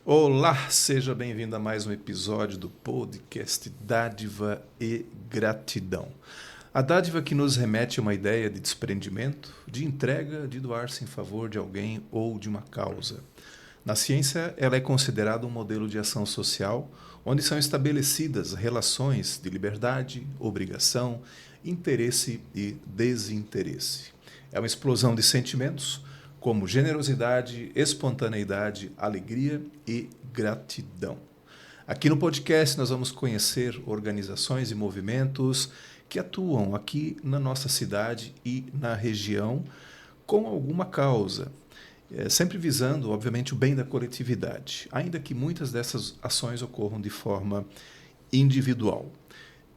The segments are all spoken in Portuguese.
Olá, seja bem-vindo a mais um episódio do podcast Dádiva e Gratidão. A dádiva que nos remete a uma ideia de desprendimento, de entrega, de doar-se em favor de alguém ou de uma causa. Na ciência, ela é considerada um modelo de ação social, onde são estabelecidas relações de liberdade, obrigação, interesse e desinteresse. É uma explosão de sentimentos, como generosidade, espontaneidade, alegria e gratidão. Aqui no podcast nós vamos conhecer organizações e movimentos que atuam aqui na nossa cidade e na região com alguma causa, sempre visando, obviamente, o bem da coletividade, ainda que muitas dessas ações ocorram de forma individual.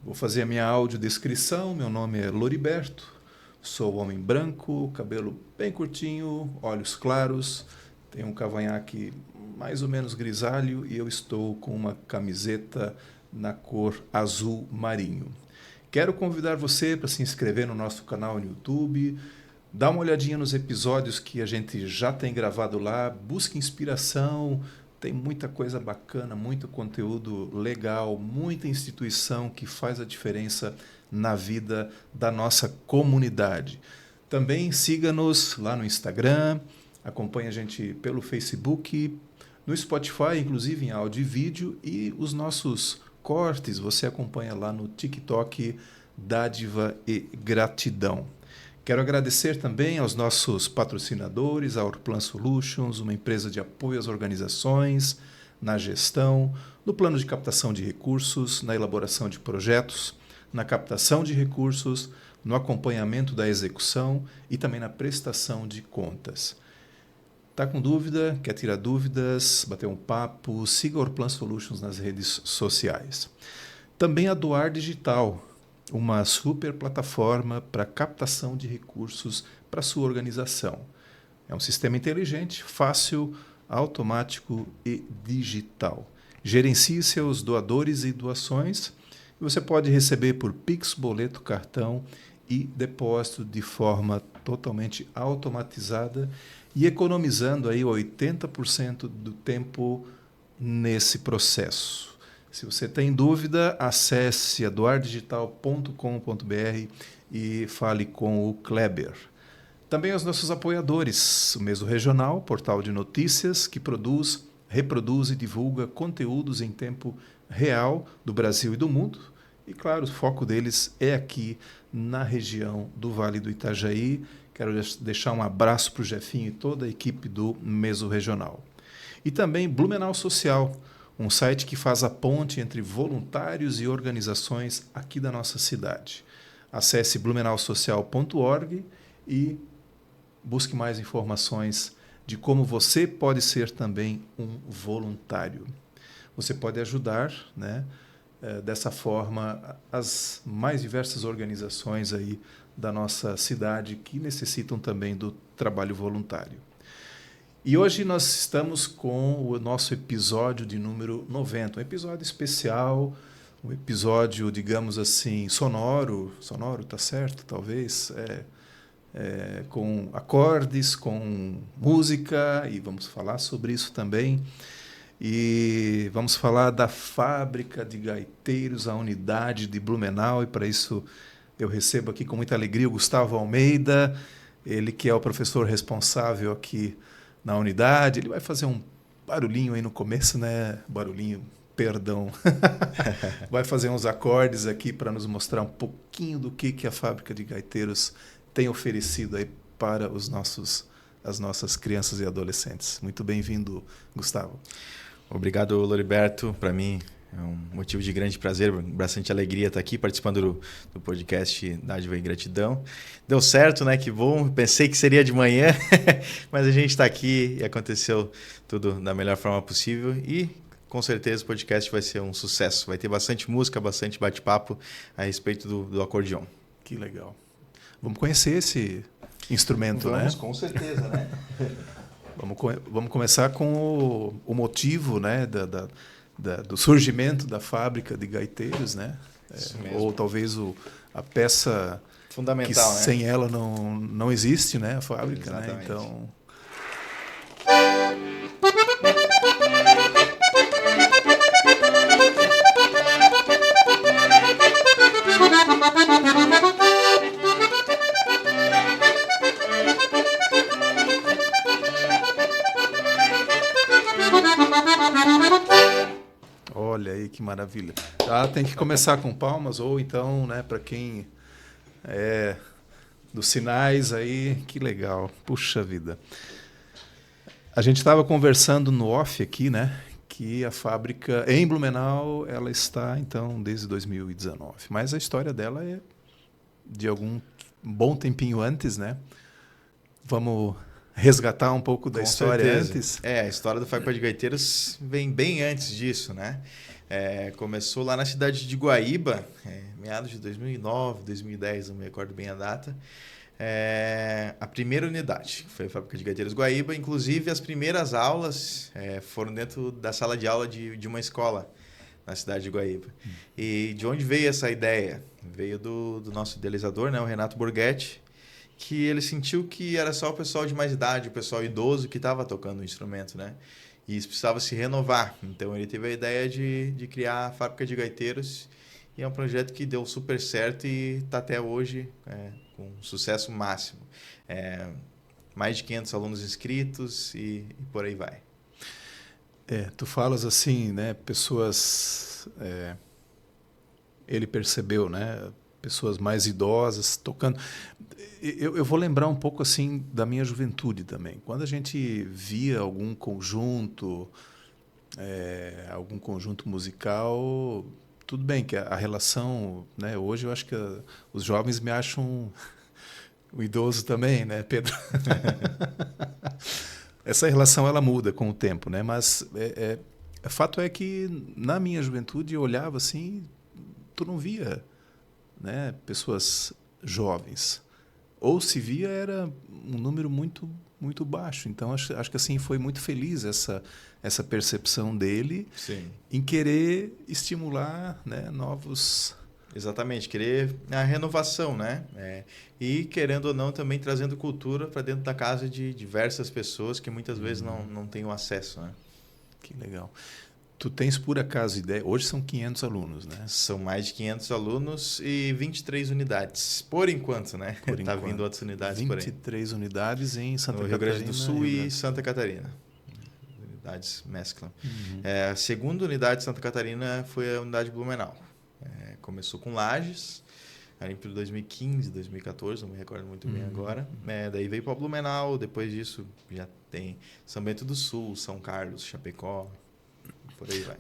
Vou fazer a minha audiodescrição. Meu nome é Loriberto. Sou homem branco, cabelo bem curtinho, olhos claros, tenho um cavanhaque mais ou menos grisalho e eu estou com uma camiseta na cor azul marinho. Quero convidar você para se inscrever no nosso canal no YouTube, dar uma olhadinha nos episódios que a gente já tem gravado lá, busque inspiração, tem muita coisa bacana, muito conteúdo legal, muita instituição que faz a diferença na vida da nossa comunidade. Também siga-nos lá no Instagram, acompanhe a gente pelo Facebook, no Spotify, inclusive em áudio e vídeo, e os nossos cortes você acompanha lá no TikTok, Dádiva e Gratidão. Quero agradecer também aos nossos patrocinadores, a Orplan Solutions, uma empresa de apoio às organizações, na gestão, no plano de captação de recursos, na elaboração de projetos, na captação de recursos, no acompanhamento da execução e também na prestação de contas. Está com dúvida? Quer tirar dúvidas? Bater um papo? Siga a Orplan Solutions nas redes sociais. Também a Doar Digital, uma super plataforma para captação de recursos para sua organização. É um sistema inteligente, fácil, automático e digital. Gerencie seus doadores e doações. Você pode receber por Pix, boleto, cartão e depósito de forma totalmente automatizada e economizando aí 80% do tempo nesse processo. Se você tem dúvida, acesse doardigital.com.br e fale com o Kleber. Também os nossos apoiadores, o Meso Regional, portal de notícias que produz, reproduz e divulga conteúdos em tempo real do Brasil e do mundo. E, claro, o foco deles é aqui na região do Vale do Itajaí. Quero deixar um abraço para o Jefinho e toda a equipe do Meso Regional. E também Blumenau Social, um site que faz a ponte entre voluntários e organizações aqui da nossa cidade. Acesse blumenausocial.org e busque mais informações de como você pode ser também um voluntário. Você pode ajudar, dessa forma, as mais diversas organizações aí da nossa cidade que necessitam também do trabalho voluntário. E hoje nós estamos com o nosso episódio de número 90, um episódio especial, um episódio, digamos assim, sonoro, tá certo, talvez, com acordes, com música, e vamos falar sobre isso também. E vamos falar da Fábrica de Gaiteiros, a unidade de Blumenau, e para isso eu recebo aqui com muita alegria o Gustavo Almeida, ele que é o professor responsável aqui na unidade. Ele vai fazer um barulhinho aí no começo, perdão. Vai fazer uns acordes aqui para nos mostrar um pouquinho do que a Fábrica de Gaiteiros tem oferecido aí para as nossas crianças e adolescentes. Muito bem-vindo, Gustavo. Obrigado, Loriberto. Para mim é um motivo de grande prazer, bastante alegria estar aqui participando do podcast Dádiva e Gratidão. Deu certo, né? Que bom. Pensei que seria de manhã, mas a gente está aqui e aconteceu tudo da melhor forma possível e com certeza o podcast vai ser um sucesso. Vai ter bastante música, bastante bate-papo a respeito do acordeon. Que legal. Vamos conhecer esse instrumento, Vamos, com certeza, né? Vamos começar com o motivo, do surgimento da Fábrica de Gaiteiros, né? Ou talvez a peça fundamental, que sem ela não existe, né? A fábrica, exatamente. Então aí, que maravilha. Ah, tem que começar com palmas, ou então, né, para quem é dos sinais aí, que legal. Puxa vida. A gente estava conversando no off aqui, né, que a fábrica em Blumenau, ela está, então, desde 2019. Mas a história dela é de algum bom tempinho antes, né? Vamos resgatar um pouco da Com história certeza. antes. A história do Fábrica de Gaiteiros vem bem antes disso, né? Começou lá na cidade de Guaíba, meados de 2009, 2010, não me recordo bem a data. A primeira unidade, que foi a Fábrica de Gaiteiros Guaíba. Inclusive, as primeiras aulas foram dentro da sala de aula de uma escola na cidade de Guaíba. E de onde veio essa ideia? Veio do nosso idealizador, né, o Renato Borghetti, que ele sentiu que era só o pessoal de mais idade, o pessoal idoso que estava tocando o instrumento, né? E isso precisava se renovar. Então ele teve a ideia de criar a Fábrica de Gaiteiros, e é um projeto que deu super certo e está até hoje com sucesso máximo. Mais de 500 alunos inscritos e por aí vai. Tu falas assim, né? Pessoas... ele percebeu, né? Pessoas mais idosas tocando. Eu vou lembrar um pouco assim da minha juventude também. Quando a gente via algum conjunto musical, tudo bem que a relação, né? Hoje eu acho que os jovens me acham o idoso também, né, Pedro? Essa relação ela muda com o tempo, né? Mas fato é que na minha juventude eu olhava assim, tu não via, né, pessoas jovens, ou se via era um número muito baixo. Então acho que assim foi muito feliz essa percepção dele. Sim. Em querer estimular, né, novos... Exatamente, querer a renovação, né? E querendo ou não também trazendo cultura para dentro da casa de diversas pessoas que muitas vezes não têm o acesso, né? Que legal. Tu tens por acaso ideia? Hoje são 500 alunos, né? São mais de 500 alunos e 23 unidades, por enquanto, né? Está vindo outras unidades por aí. 23 unidades em Santa Catarina. No Rio Grande do Sul e Santa Catarina. Unidades mesclam. A segunda unidade de Santa Catarina foi a unidade Blumenau. Começou com Lages, ali por 2015, 2014, não me recordo muito bem agora. Daí veio para Blumenau, depois disso já tem São Bento do Sul, São Carlos, Chapecó, por aí vai.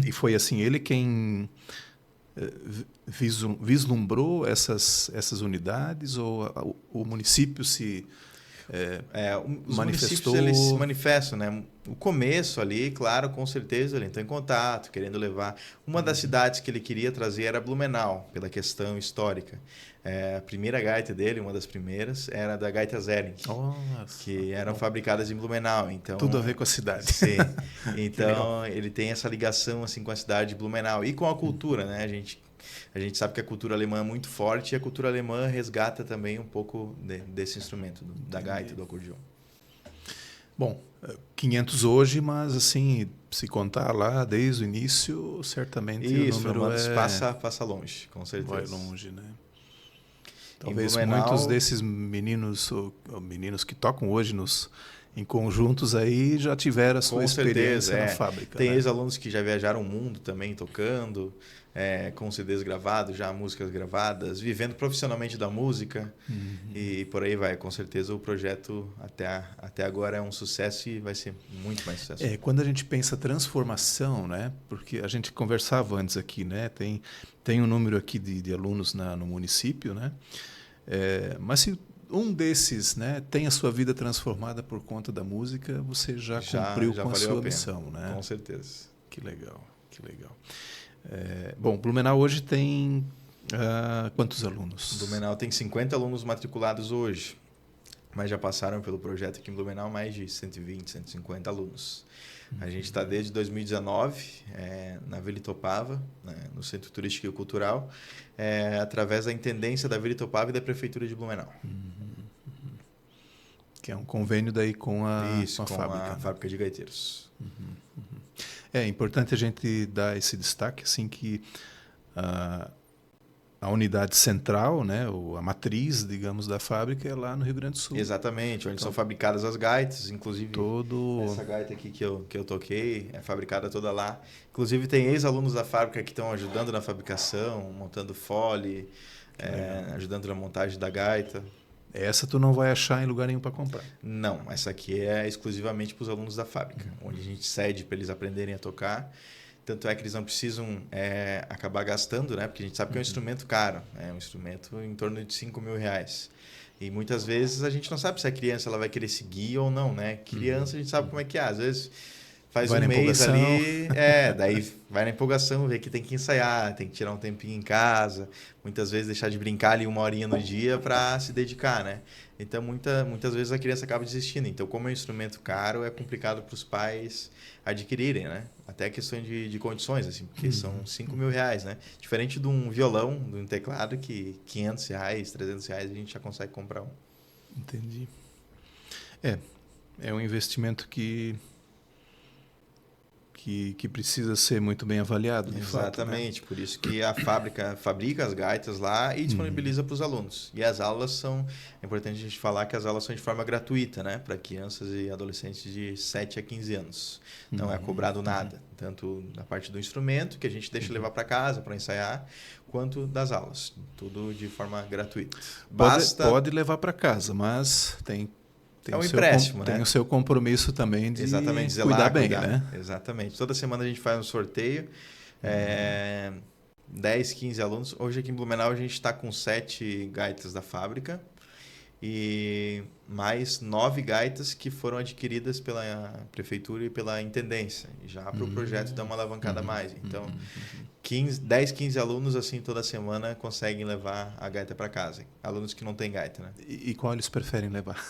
E foi assim, ele quem vislumbrou essas unidades, ou o município se os manifestou? municípios eles se manifestam, né? O começo ali, claro, com certeza ele entrou em contato, querendo levar. Uma das cidades que ele queria trazer era Blumenau, pela questão histórica. A primeira gaita dele, uma das primeiras, era da Gaita Zering, que eram fabricadas em Blumenau. Então, tudo a ver com a cidade. Sim. Então ele tem essa ligação assim com a cidade de Blumenau e com a cultura, né? A gente sabe que a cultura alemã é muito forte, e a cultura alemã resgata também um pouco desse instrumento, da gaita, do acordeão. Bom, 500 hoje, mas assim, se contar lá desde o início, certamente o número passa longe, com certeza. Vai longe, né? Talvez Blumenau, muitos desses meninos que tocam hoje em conjuntos aí já tiveram a sua experiência na fábrica. Tem né? ex-alunos que já viajaram o mundo também tocando, com CDs gravados, já músicas gravadas, vivendo profissionalmente da música e por aí vai. Com certeza o projeto até agora é um sucesso e vai ser muito mais sucesso. Quando a gente pensa transformação, né? Porque a gente conversava antes aqui, né? Tem um número aqui de alunos no município, né? Mas se um desses, né, tem a sua vida transformada por conta da música, você já cumpriu com a sua missão, né? Com certeza. Que legal, que legal. Bom, Blumenau hoje tem quantos alunos? Blumenau tem 50 alunos matriculados hoje, mas já passaram pelo projeto aqui em Blumenau mais de 120, 150 alunos. A gente está desde 2019 na Vila Itopava, né, no Centro Turístico e Cultural, através da Intendência da Vila Itopava e da Prefeitura de Blumenau. Que é um convênio daí com a fábrica. A fábrica de gaiteiros. É importante a gente dar esse destaque, assim, que a unidade central, né, a matriz, digamos, da fábrica é lá no Rio Grande do Sul. Exatamente, onde são fabricadas as gaitas, inclusive Todo... essa gaita aqui que eu toquei é fabricada toda lá. Inclusive tem ex-alunos da fábrica que estão ajudando na fabricação, montando fole, ajudando na montagem da gaita. Essa tu não vai achar em lugar nenhum para comprar. Não, essa aqui é exclusivamente para os alunos da fábrica, onde a gente cede para eles aprenderem a tocar. Tanto é que eles não precisam acabar gastando, né? Porque a gente sabe que é um instrumento caro. É um instrumento em torno de R$ 5.000. E muitas vezes a gente não sabe se a criança ela vai querer seguir ou não, né? Criança a gente sabe como é que é. Às vezes faz vai um mês empolgação. ali, daí vai na empolgação, vê que tem que ensaiar, tem que tirar um tempinho em casa. Muitas vezes deixar de brincar ali 1 horinha no dia para se dedicar, né? Então muitas vezes a criança acaba desistindo. Então como é um instrumento caro, é complicado para os pais adquirirem, né? Até questão de condições, assim, porque são R$ 5.000, né? Diferente de um violão, de um teclado que R$ 500, R$ 300 a gente já consegue comprar um. Entendi. É um investimento que precisa ser muito bem avaliado, de Exatamente, fato, né? por isso que a fábrica fabrica as gaitas lá e disponibiliza para os alunos. E as aulas é importante a gente falar que as aulas são de forma gratuita, né? Para crianças e adolescentes de 7 a 15 anos. Não é cobrado nada, tanto da parte do instrumento, que a gente deixa levar para casa para ensaiar, quanto das aulas. Tudo de forma gratuita. Pode levar para casa, mas tem um empréstimo, né? Tem o seu compromisso também de Exatamente, cuidar bem, né? Exatamente. Toda semana a gente faz um sorteio. 10, 15 alunos. Hoje aqui em Blumenau a gente está com 7 gaitas da fábrica e mais 9 gaitas que foram adquiridas pela prefeitura e pela intendência, já para o projeto dar uma alavancada a mais. Então, 10, 15 alunos assim toda semana conseguem levar a gaita para casa. Alunos que não têm gaita, né? E qual eles preferem levar?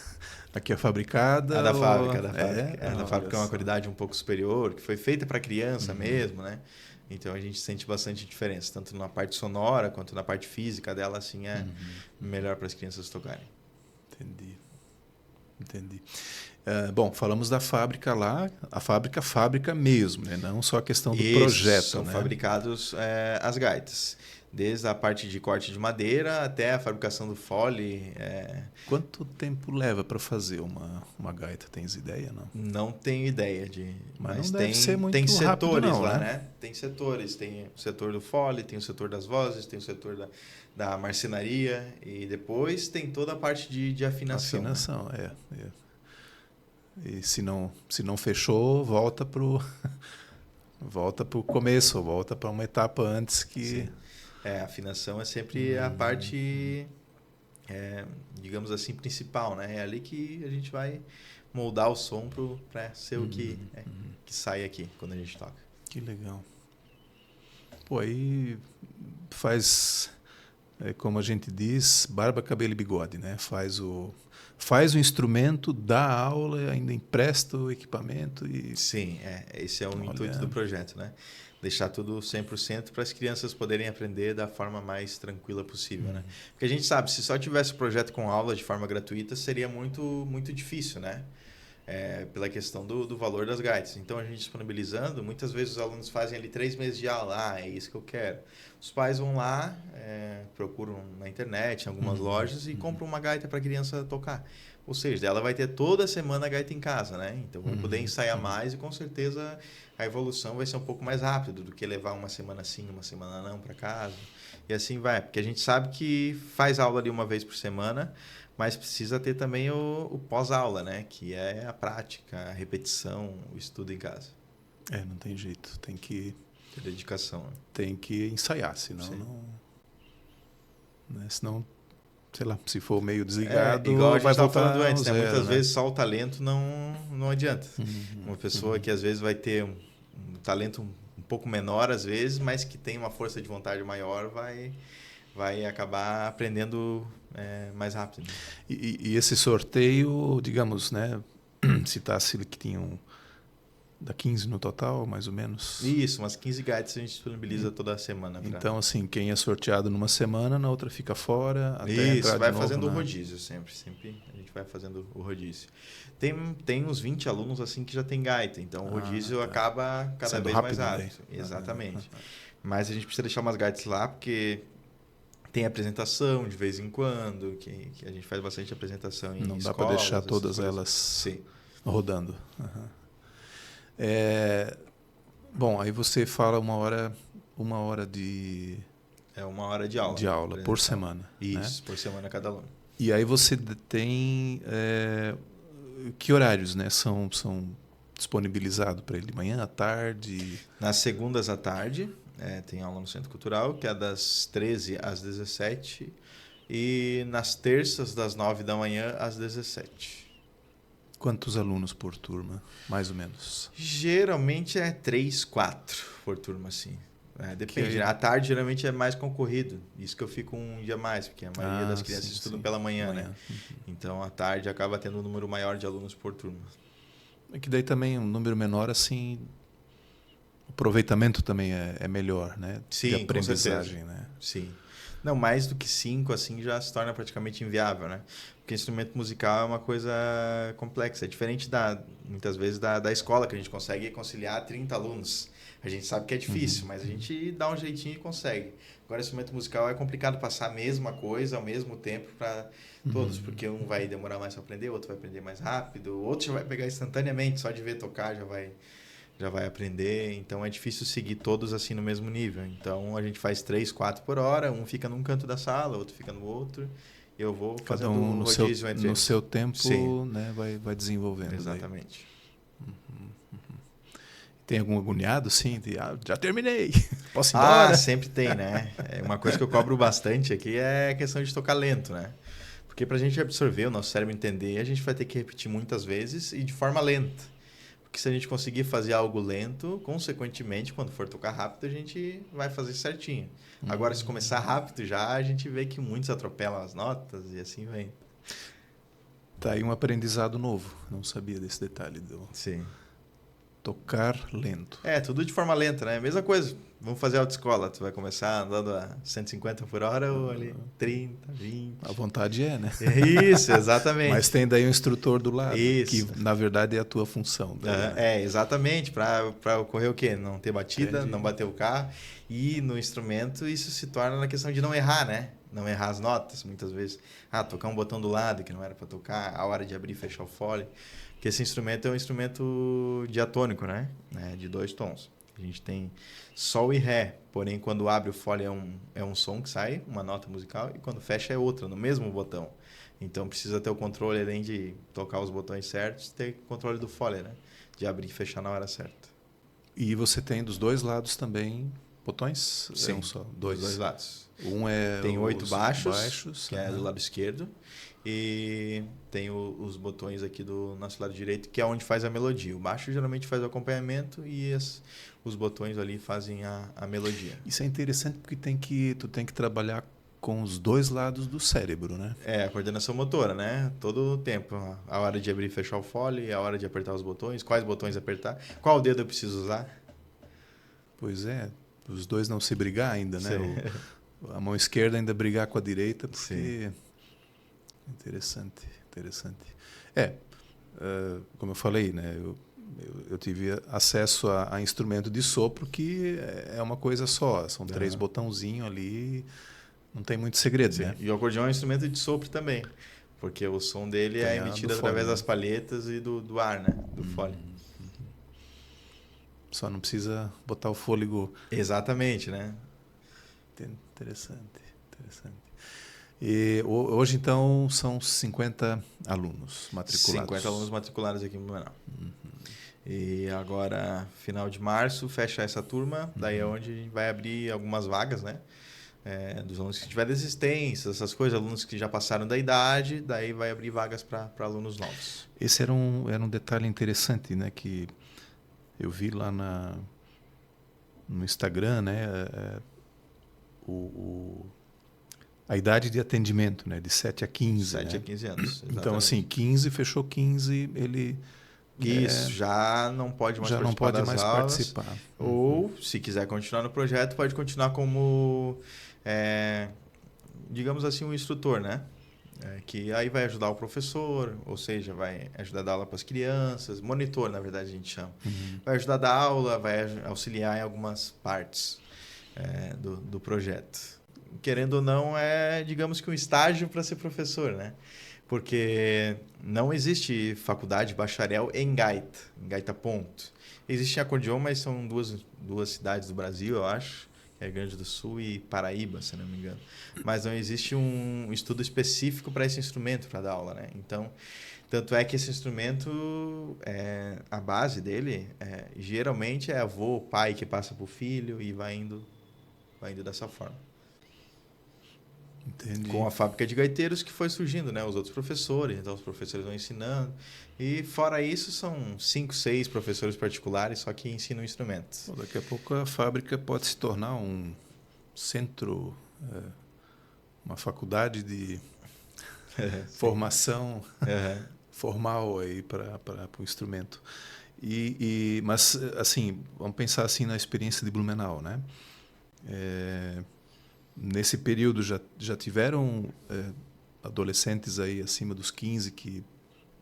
Aqui é fabricada? A da fábrica. A da fábrica é uma qualidade um pouco superior, que foi feita para criança mesmo, né? Então a gente sente bastante diferença, tanto na parte sonora quanto na parte física dela, assim, é melhor para as crianças tocarem. Entendi. Bom, falamos da fábrica lá, a fábrica mesmo, né? Não só a questão do projeto. São né? fabricados as gaitas, desde a parte de corte de madeira até a fabricação do fole. Quanto tempo leva para fazer uma gaita? Tens ideia, não? Não tenho ideia mas não deve ser muito tem rápido, setores não, lá, né? Tem setores, tem o setor do fole, tem o setor das vozes, tem o setor da marcenaria e depois tem toda a parte de afinação. Afinação, né? E se não fechou, volta pro começo, volta para uma etapa antes que... Sim. A afinação é sempre a parte, digamos assim, principal, né? É ali que a gente vai moldar o som para ser o que sai aqui quando a gente toca. Que legal. Pô, aí faz, como a gente diz, barba, cabelo e bigode, né? Faz o instrumento, dá aula, ainda empresta o equipamento e... Sim, esse é o intuito do projeto, né? Deixar tudo 100% para as crianças poderem aprender da forma mais tranquila possível, né? Porque a gente sabe, se só tivesse o projeto com aula de forma gratuita, seria muito, muito difícil, né? Pela questão do valor das gaitas. Então, a gente disponibilizando, muitas vezes os alunos fazem ali 3 meses de aula. É isso que eu quero. Os pais vão lá, procuram na internet, em algumas lojas, e compram uma gaita para a criança tocar. Ou seja, ela vai ter toda semana a gaita em casa, né? Então, vai poder ensaiar mais e, com certeza, a evolução vai ser um pouco mais rápida do que levar uma semana sim, uma semana não para casa. E assim vai. Porque a gente sabe que faz aula ali uma vez por semana, mas precisa ter também o pós-aula, né? Que é a prática, a repetição, o estudo em casa. Não tem jeito. Tem que... ter dedicação. Né? Tem que ensaiar, senão não... Né? Senão, sei lá, se for meio desligado... igual a gente estava voltar falando antes, né? zero, Muitas né? vezes só o talento não adianta. Uma pessoa que às vezes vai ter um talento um pouco menor, às vezes, mas que tem uma força de vontade maior, vai acabar aprendendo mais rápido. E esse sorteio, digamos, né? Citasse que tinham dá 15 no total, mais ou menos? Isso, umas 15 gaitas a gente disponibiliza toda semana. Então, assim, quem é sorteado numa semana, na outra fica fora, até Isso, entrar vai de novo, fazendo né? o rodízio sempre a gente vai fazendo o rodízio. Tem uns 20 alunos assim que já tem gaita, então o rodízio acaba cada sendo vez mais rápido. né? Exatamente. Mas a gente precisa deixar umas gaitas lá, porque Tem apresentação de vez em quando, que a gente faz bastante apresentação em Não dá escolas. para deixar todas coisas. elas Sim. rodando. Uhum. Bom, aí você fala uma hora de... É 1 hora de aula. De aula por semana. Isso, né? por semana cada aluno. E aí você tem... que horários, né, são disponibilizados para ele? De manhã, à tarde? Nas segundas à tarde, tem aula no Centro Cultural, que é das 13 às 17. E nas terças, das 9 da manhã às 17. Quantos alunos por turma, mais ou menos? Geralmente é 3, 4 por turma, sim. Depende, né? À tarde geralmente é mais concorrido. Isso que eu fico um dia mais, porque a maioria das crianças estudam pela manhã, né? Uhum. Então, à tarde acaba tendo um número maior de alunos por turma. É que daí também um número menor, assim, o aproveitamento também é melhor, né? Sim, de aprendizagem, com certeza. né? Sim. Não, mais do que 5, assim, já se torna praticamente inviável, né? Porque instrumento musical é uma coisa complexa. É diferente, muitas vezes, da escola, que a gente consegue conciliar 30 alunos. A gente sabe que é difícil, mas a gente dá um jeitinho e consegue. Agora, instrumento musical é complicado passar a mesma coisa ao mesmo tempo para todos, porque um vai demorar mais para aprender, o outro vai aprender mais rápido, o outro já vai pegar instantaneamente, só de ver tocar já vai aprender. Então, é difícil seguir todos assim no mesmo nível. Então, a gente faz 3, 4 por hora, um fica num canto da sala, outro fica no outro. Eu vou fazendo Cada um o rodízio entre no eles. seu tempo, Sim. né, vai desenvolvendo. Exatamente. Tem algum agoniado, sim? Já terminei, posso ir embora? Sempre tem, né? Uma coisa que eu cobro bastante aqui é a questão de tocar lento, né? Porque para a gente absorver, o nosso cérebro entender, a gente vai ter que repetir muitas vezes e de forma lenta. Porque se a gente conseguir fazer algo lento, consequentemente, quando for tocar rápido, a gente vai fazer certinho. Agora, se começar rápido já, a gente vê que muitos atropelam as notas e assim vem. Tá aí um aprendizado novo. Não sabia desse detalhe Sim. Tocar lento. Tudo de forma lenta, né? Mesma coisa. Vamos fazer autoescola. Tu vai começar andando a 150 por hora ou ali 30, 20. A vontade né? Isso, exatamente. Mas tem daí um instrutor do lado, Isso. que na verdade é a tua função. Daí, né? Exatamente. Para ocorrer o quê? Não ter batida, Entendi. não bater o carro. E no instrumento isso se torna na questão de não errar, né? Não errar as notas, muitas vezes. Tocar um botão do lado que não era para tocar, a hora de abrir e fechar o fole. Porque esse instrumento é um instrumento diatônico, né? De 2 tons. A gente tem Sol e Ré, porém quando abre o fole é um som que sai, uma nota musical, e quando fecha é outra, no mesmo botão. Então precisa ter o controle, além de tocar os botões certos, ter controle do fole, né? De abrir e fechar na hora certa. E você tem dos dois lados também botões? Sim, um só? Dos dois lados. Tem 8 baixos, que é uhum. do lado esquerdo, e tem os botões aqui do nosso lado direito, que é onde faz a melodia. O baixo geralmente faz o acompanhamento e os botões ali fazem a melodia. Isso é interessante porque tu tem que trabalhar com os dois lados do cérebro, né? A coordenação motora, né? Todo o tempo. A hora de abrir e fechar o fole, a hora de apertar os botões, quais botões apertar, qual dedo eu preciso usar. Pois é, os dois não se brigar ainda, né? A mão esquerda ainda brigar com a direita, porque... Sim. Interessante. Como eu falei, né? Eu tive acesso a instrumento de sopro que é uma coisa só. São 3 botãozinhos ali, não tem muito segredo, Sim. né? E o acordeão é um instrumento de sopro também, porque o som dele é emitido através das palhetas e do ar, né? Do fole. Só não precisa botar o fôlego... Exatamente, né? Interessante. E hoje, então, são 50 alunos matriculados. 50 alunos matriculados aqui em Blumenau. E agora, final de março, fecha essa turma. Daí é onde vai abrir algumas vagas, né? Dos alunos que tiverem desistência, essas coisas, alunos que já passaram da idade, daí vai abrir vagas para alunos novos. Esse era um detalhe interessante, né? Que eu vi lá no Instagram, né? A idade de atendimento, né? De 7 a 15. 7 a 15 anos. Exatamente. Então, assim, 15, fechou 15, ele... Isso, já não pode mais participar. Ou, se quiser continuar no projeto, pode continuar como, digamos assim, um instrutor, né? Que aí vai ajudar o professor, ou seja, vai ajudar a dar aula para as crianças, monitor, na verdade, a gente chama. Vai ajudar a dar aula, vai auxiliar em algumas partes do projeto. querendo ou não, é, digamos que um estágio para ser professor, né? Porque não existe faculdade bacharel em gaita ponto. Existe em acordeon, mas são duas cidades do Brasil, eu acho, que é Rio Grande do Sul e Paraíba, se não me engano. Mas não existe um estudo específico para esse instrumento, para dar aula, né? Então, tanto é que esse instrumento, a base dele, geralmente é avô, pai que passa para o filho e vai indo dessa forma. Entendi. Com a fábrica de gaiteiros que foi surgindo, né? Os outros professores, então os professores vão ensinando. E fora isso, são 5, 6 professores particulares só que ensinam instrumentos. Bom, daqui a pouco a fábrica pode se tornar um centro, uma faculdade de formação formal aí para o instrumento. Mas, assim, vamos pensar assim na experiência de Blumenau, né? Nesse período já tiveram adolescentes aí acima dos 15 que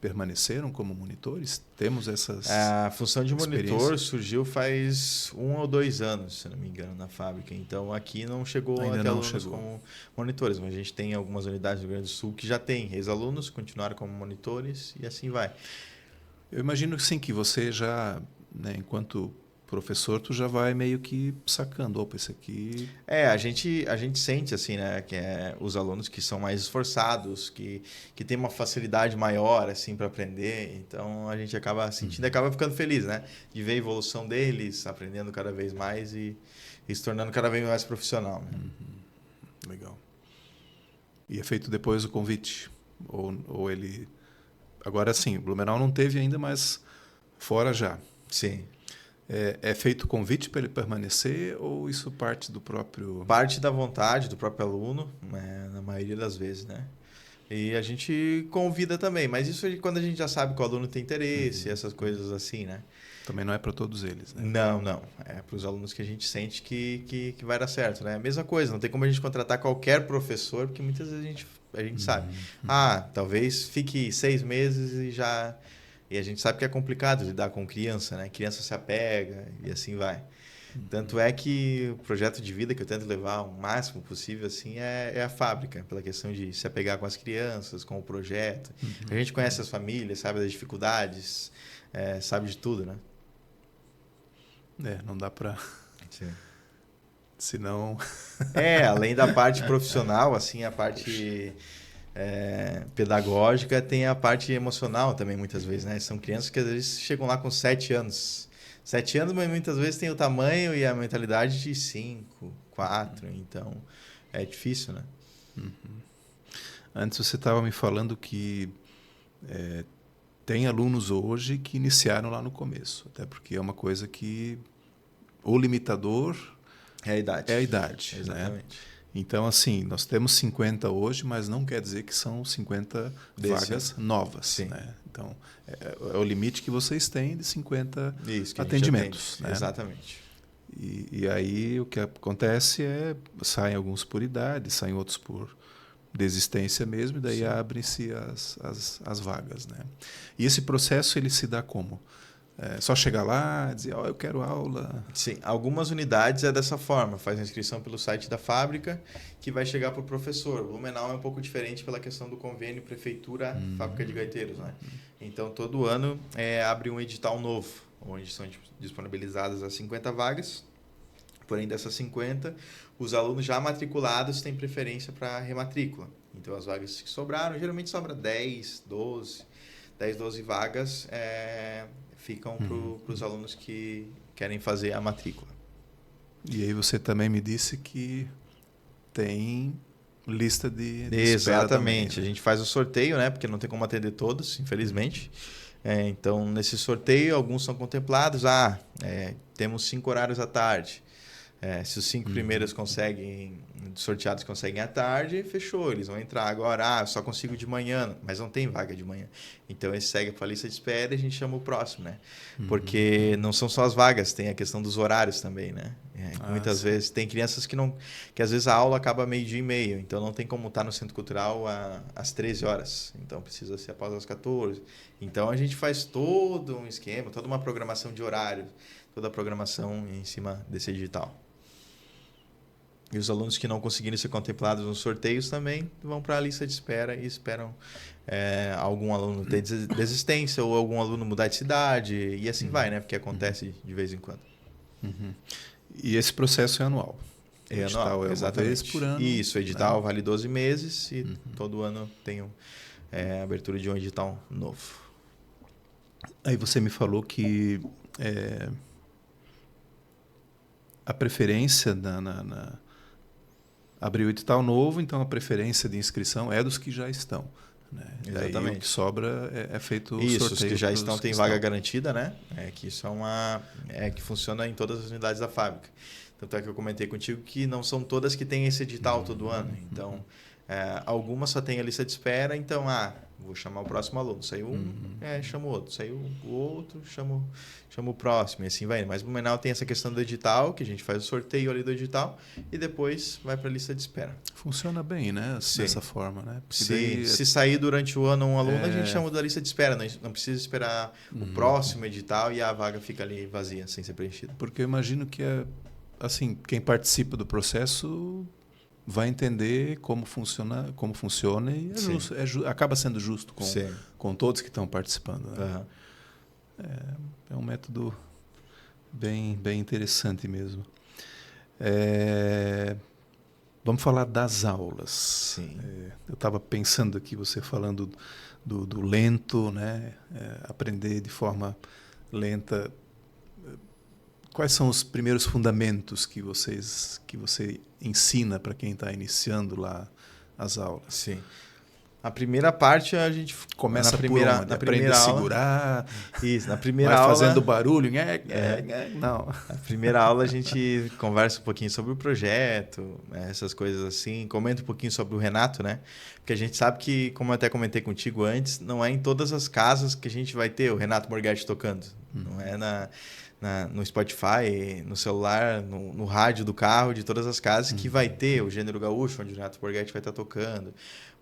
permaneceram como monitores? Temos essas A função de monitor surgiu faz 1 ou 2 anos, se não me engano, na fábrica. Então aqui não chegou Ainda até não alunos chegou como monitores, mas a gente tem algumas unidades do Rio Grande do Sul que já tem ex-alunos, continuaram como monitores e assim vai. Eu imagino que sim, que você já, né, enquanto professor, tu já vai meio que sacando, opa, esse aqui... A gente sente assim, né, que os alunos que são mais esforçados, que têm uma facilidade maior assim para aprender, então a gente acaba sentindo, acaba ficando feliz, né, de ver a evolução deles, aprendendo cada vez mais e se tornando cada vez mais profissional. Né? Legal. E é feito depois o convite? Ou ele... Agora sim, Blumenau não teve ainda, mas fora já. Sim. É feito convite para ele permanecer ou isso parte do próprio... Parte da vontade do próprio aluno, na maioria das vezes, né? E a gente convida também, mas isso é quando a gente já sabe que o aluno tem interesse, essas coisas assim, né? Também não é para todos eles, né? Não. É para os alunos que a gente sente que vai dar certo, né? A mesma coisa, não tem como a gente contratar qualquer professor, porque muitas vezes a gente sabe. Talvez fique 6 meses e já... E a gente sabe que é complicado lidar com criança, né? Criança se apega e assim vai. Tanto é que o projeto de vida que eu tento levar o máximo possível assim é a fábrica, pela questão de se apegar com as crianças, com o projeto. A gente conhece as famílias, sabe das dificuldades, sabe de tudo, né? Não dá para... Sim. Senão... Além da parte profissional, assim, a parte... pedagógica, tem a parte emocional também, muitas vezes, né? São crianças que às vezes chegam lá com 7 anos. 7 anos, mas muitas vezes tem o tamanho e a mentalidade de 5, 4. Então, é difícil, né? Antes você estava me falando que tem alunos hoje que iniciaram lá no começo. Até porque é uma coisa que o limitador é a idade. É a idade, exatamente. Né? Então, assim, nós temos 50 hoje, mas não quer dizer que são 50 vagas novas. Sim. Né? Então, é o limite que vocês têm de 50 Isso, atendimentos. Né? Exatamente. E aí o que acontece saem alguns por idade, saem outros por desistência mesmo, e daí abrem-se as vagas. Né? E esse processo ele se dá como? Só chegar lá, dizer, eu quero aula. Sim, algumas unidades é dessa forma, faz a inscrição pelo site da fábrica, que vai chegar para o professor. O Blumenau é um pouco diferente pela questão do convênio prefeitura-fábrica de gaiteiros. Né? Então, todo ano abre um edital novo, onde são disponibilizadas as 50 vagas. Porém, dessas 50, os alunos já matriculados têm preferência para rematrícula. Então, as vagas que sobraram, geralmente sobra 10, 12 vagas, ficam para os alunos que querem fazer a matrícula. E aí você também me disse que tem lista de espera. Exatamente. Também, né? A gente faz o sorteio, né? Porque não tem como atender todos, infelizmente. Então, nesse sorteio, alguns são contemplados. Temos 5 horários à tarde. Se os 5 primeiros sorteados conseguem à tarde, fechou, eles vão entrar. Agora, eu só consigo de manhã, mas não tem vaga de manhã. Então, esse segue para a lista de espera e a gente chama o próximo, né? Porque não são só as vagas, tem a questão dos horários também, né? Muitas vezes tem crianças que às vezes a aula acaba 12:30, então não tem como estar no centro cultural às 13 horas. Então, precisa ser após as 14. Então, a gente faz todo um esquema, toda uma programação de horário, toda a programação em cima desse edital. E os alunos que não conseguirem ser contemplados nos sorteios também vão para a lista de espera e esperam algum aluno ter desistência ou algum aluno mudar de cidade e assim vai, né? Porque acontece de vez em quando. Uhum. E esse processo é anual? É anual, uma exatamente. vez por ano? Isso, o edital né? vale 12 meses e todo ano tem abertura de um edital novo. Aí você me falou que a preferência abriu o edital novo, então a preferência de inscrição é dos que já estão. Né? Exatamente. Daí o que sobra é feito o isso, sorteio. Os que já estão têm vaga garantida, né? Que isso que funciona em todas as unidades da fábrica. Tanto é que eu comentei contigo que não são todas que têm esse edital todo ano. Então, algumas só tem a lista de espera, então, vou chamar o próximo aluno. Saiu um, chamo outro. Saiu o outro, chamo o próximo. E assim vai. Mas o Blumenau tem essa questão do edital, que a gente faz o sorteio ali do edital e depois vai para a lista de espera. Funciona bem, né? Sim. Dessa forma, né? Se sair durante o ano um aluno, a gente chama da lista de espera. Não precisa esperar o próximo edital e a vaga fica ali vazia, sem ser preenchida. Porque eu imagino que assim, quem participa do processo vai entender como funciona e acaba sendo justo com todos que estão participando. Né? É um método bem interessante mesmo. Vamos falar das aulas. Sim. Eu estava pensando aqui, você falando do lento, né? Aprender de forma lenta. Quais são os primeiros fundamentos que você ensina para quem está iniciando lá as aulas? Sim. A primeira parte a gente começa na primeira aprende a segurar. Isso, na primeira vai aula fazendo barulho, não. Na primeira aula a gente conversa um pouquinho sobre o projeto, essas coisas assim, comenta um pouquinho sobre o Renato, né? Porque a gente sabe que, como eu até comentei contigo antes, não é em todas as casas que a gente vai ter o Renato Borghetti tocando. Não é no Spotify, no celular, no rádio do carro, de todas as casas, que vai ter o gênero gaúcho, onde o Renato Borghetti vai estar tocando.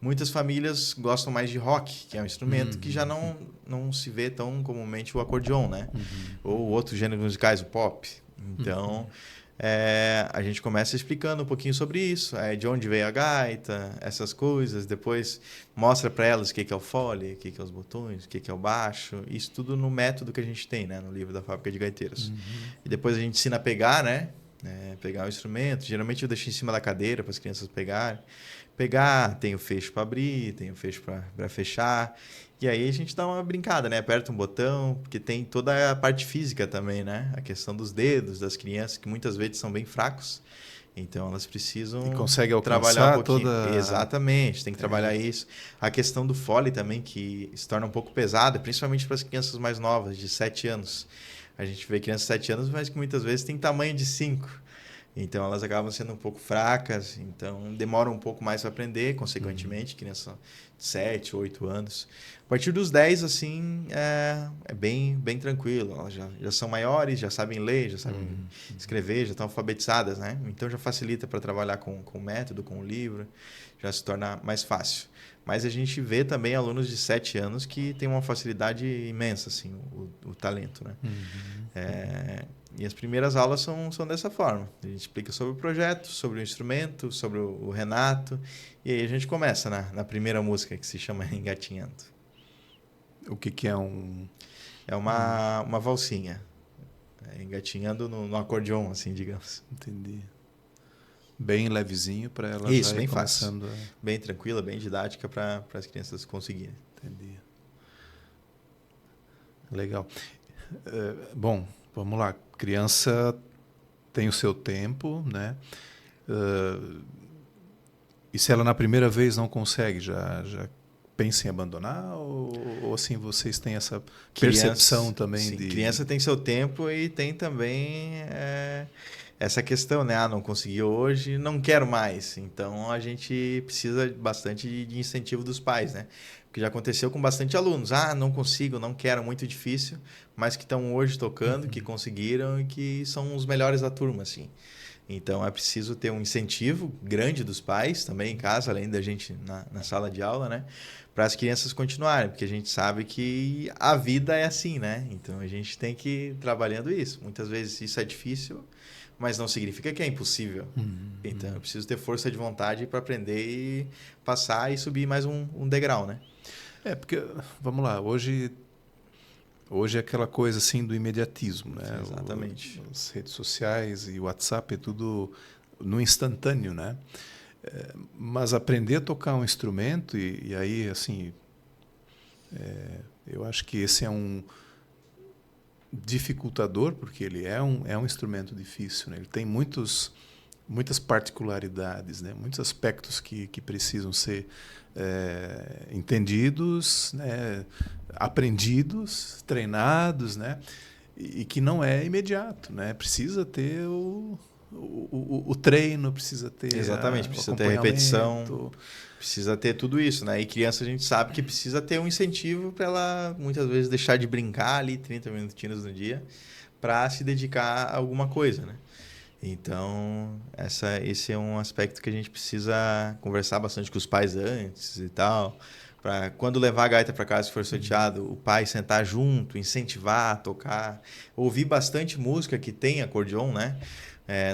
Muitas famílias gostam mais de rock, que é um instrumento que já não se vê tão comumente o acordeon, né? Ou outros gêneros musicais, o pop. Então, a gente começa explicando um pouquinho sobre isso, de onde veio a gaita, essas coisas. Depois mostra para elas o que é o fole, o que é os botões, o que é o baixo. Isso tudo no método que a gente tem, né? No livro da Fábrica de Gaiteiros. E depois a gente ensina a pegar, né? Pegar o instrumento. Geralmente eu deixo em cima da cadeira para as crianças pegarem. Pegar, tem o fecho para abrir, tem o fecho para fechar. E aí a gente dá uma brincada, né? Aperta um botão, porque tem toda a parte física também, né? A questão dos dedos das crianças, que muitas vezes são bem fracos. Então elas precisam trabalhar um pouquinho. Exatamente, tem que trabalhar isso. A questão do fole também, que se torna um pouco pesada, principalmente para as crianças mais novas, de 7 anos. A gente vê crianças de 7 anos, mas que muitas vezes tem tamanho de 5. Então, elas acabam sendo um pouco fracas, então demoram um pouco mais para aprender, consequentemente, criança de 7, 8 anos. A partir dos 10, assim, é bem tranquilo. Elas já são maiores, já sabem ler, já sabem escrever, já estão alfabetizadas, né? Então, já facilita para trabalhar com o método, com o livro, já se torna mais fácil. Mas a gente vê também alunos de 7 anos que têm uma facilidade imensa, assim, o talento, né? E as primeiras aulas são dessa forma. A gente explica sobre o projeto, sobre o instrumento, sobre o Renato. E aí a gente começa na primeira música, que se chama Engatinhando. O que é um... É uma valsinha. Engatinhando no acordeon, assim, digamos. Entendi. Bem levezinho para ela Isso, já ir bem começando fácil. Bem tranquila, bem didática para as crianças conseguirem. Entendi. Legal. Bom, vamos lá. Criança tem o seu tempo, né? E se ela na primeira vez não consegue, já pensa em abandonar? Ou assim, vocês têm essa percepção também? Sim, criança tem seu tempo e tem também essa questão, né? Não consegui hoje, não quero mais. Então, a gente precisa bastante de incentivo dos pais, né? Porque já aconteceu com bastante alunos. Não consigo, não quero, muito difícil, mas que estão hoje tocando, que conseguiram e que são os melhores da turma, assim. Então, é preciso ter um incentivo grande dos pais também em casa, além da gente na sala de aula, né? Para as crianças continuarem, porque a gente sabe que a vida é assim, né? Então, a gente tem que ir trabalhando isso. Muitas vezes isso é difícil, mas não significa que é impossível. Então, eu preciso ter força de vontade para aprender e passar e subir mais um degrau, né? Porque, vamos lá, hoje é aquela coisa assim do imediatismo, né? Exatamente. As redes sociais e o WhatsApp é tudo no instantâneo, né? Mas aprender a tocar um instrumento e aí, assim, eu acho que esse é um dificultador, porque ele é um instrumento difícil, né? Ele tem muitas particularidades, né? Muitos aspectos que precisam ser entendidos, né? Aprendidos, treinados, né? E que não é imediato, né? Precisa ter o treino, precisa ter Exatamente, o precisa ter repetição, precisa ter tudo isso, né? E criança a gente sabe que precisa ter um incentivo para ela muitas vezes deixar de brincar ali 30 minutinhos no dia para se dedicar a alguma coisa, né? Então, esse é um aspecto que a gente precisa conversar bastante com os pais antes e tal, para quando levar a gaita para casa, se for sorteado, o pai sentar junto, incentivar a tocar, ouvir bastante música que tem acordeon, né?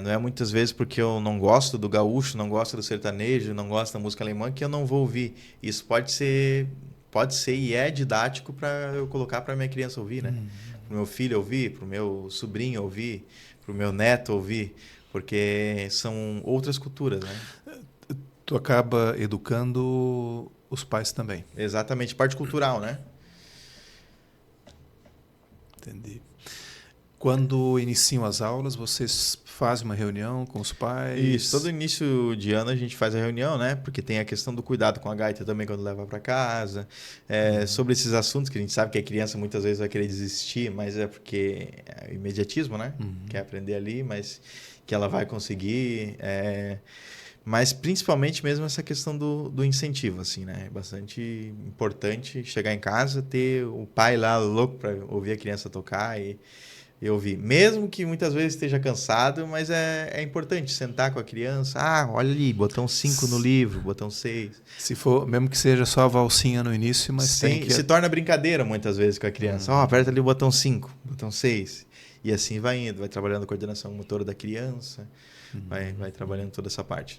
Não é muitas vezes porque eu não gosto do gaúcho, não gosto do sertanejo, não gosto da música alemã que eu não vou ouvir. Isso pode ser e é didático para eu colocar para minha criança ouvir, né? Para o meu filho ouvir, para o meu sobrinho ouvir, para o meu neto ouvir, porque são outras culturas, né? Tu acaba educando os pais também. Exatamente, parte cultural, né? Entendi. Quando iniciam as aulas, vocês fazem uma reunião com os pais? Isso, todo início de ano a gente faz a reunião, né? Porque tem a questão do cuidado com a gaita também quando leva para casa. Sobre esses assuntos que a gente sabe que a criança muitas vezes vai querer desistir, mas é porque é o imediatismo, né? Quer aprender ali, mas que ela vai conseguir. Mas principalmente mesmo essa questão do incentivo, assim, né? É bastante importante chegar em casa, ter o pai lá louco para ouvir a criança tocar e ouvir. Mesmo que muitas vezes esteja cansado, mas é importante sentar com a criança. Olha ali, botão 5 no livro, botão 6. Se for, mesmo que seja só a valsinha no início, mas tem que... Se torna brincadeira muitas vezes com a criança. Aperta ali o botão 5, botão 6. E assim vai indo, vai trabalhando a coordenação motora da criança, vai trabalhando toda essa parte.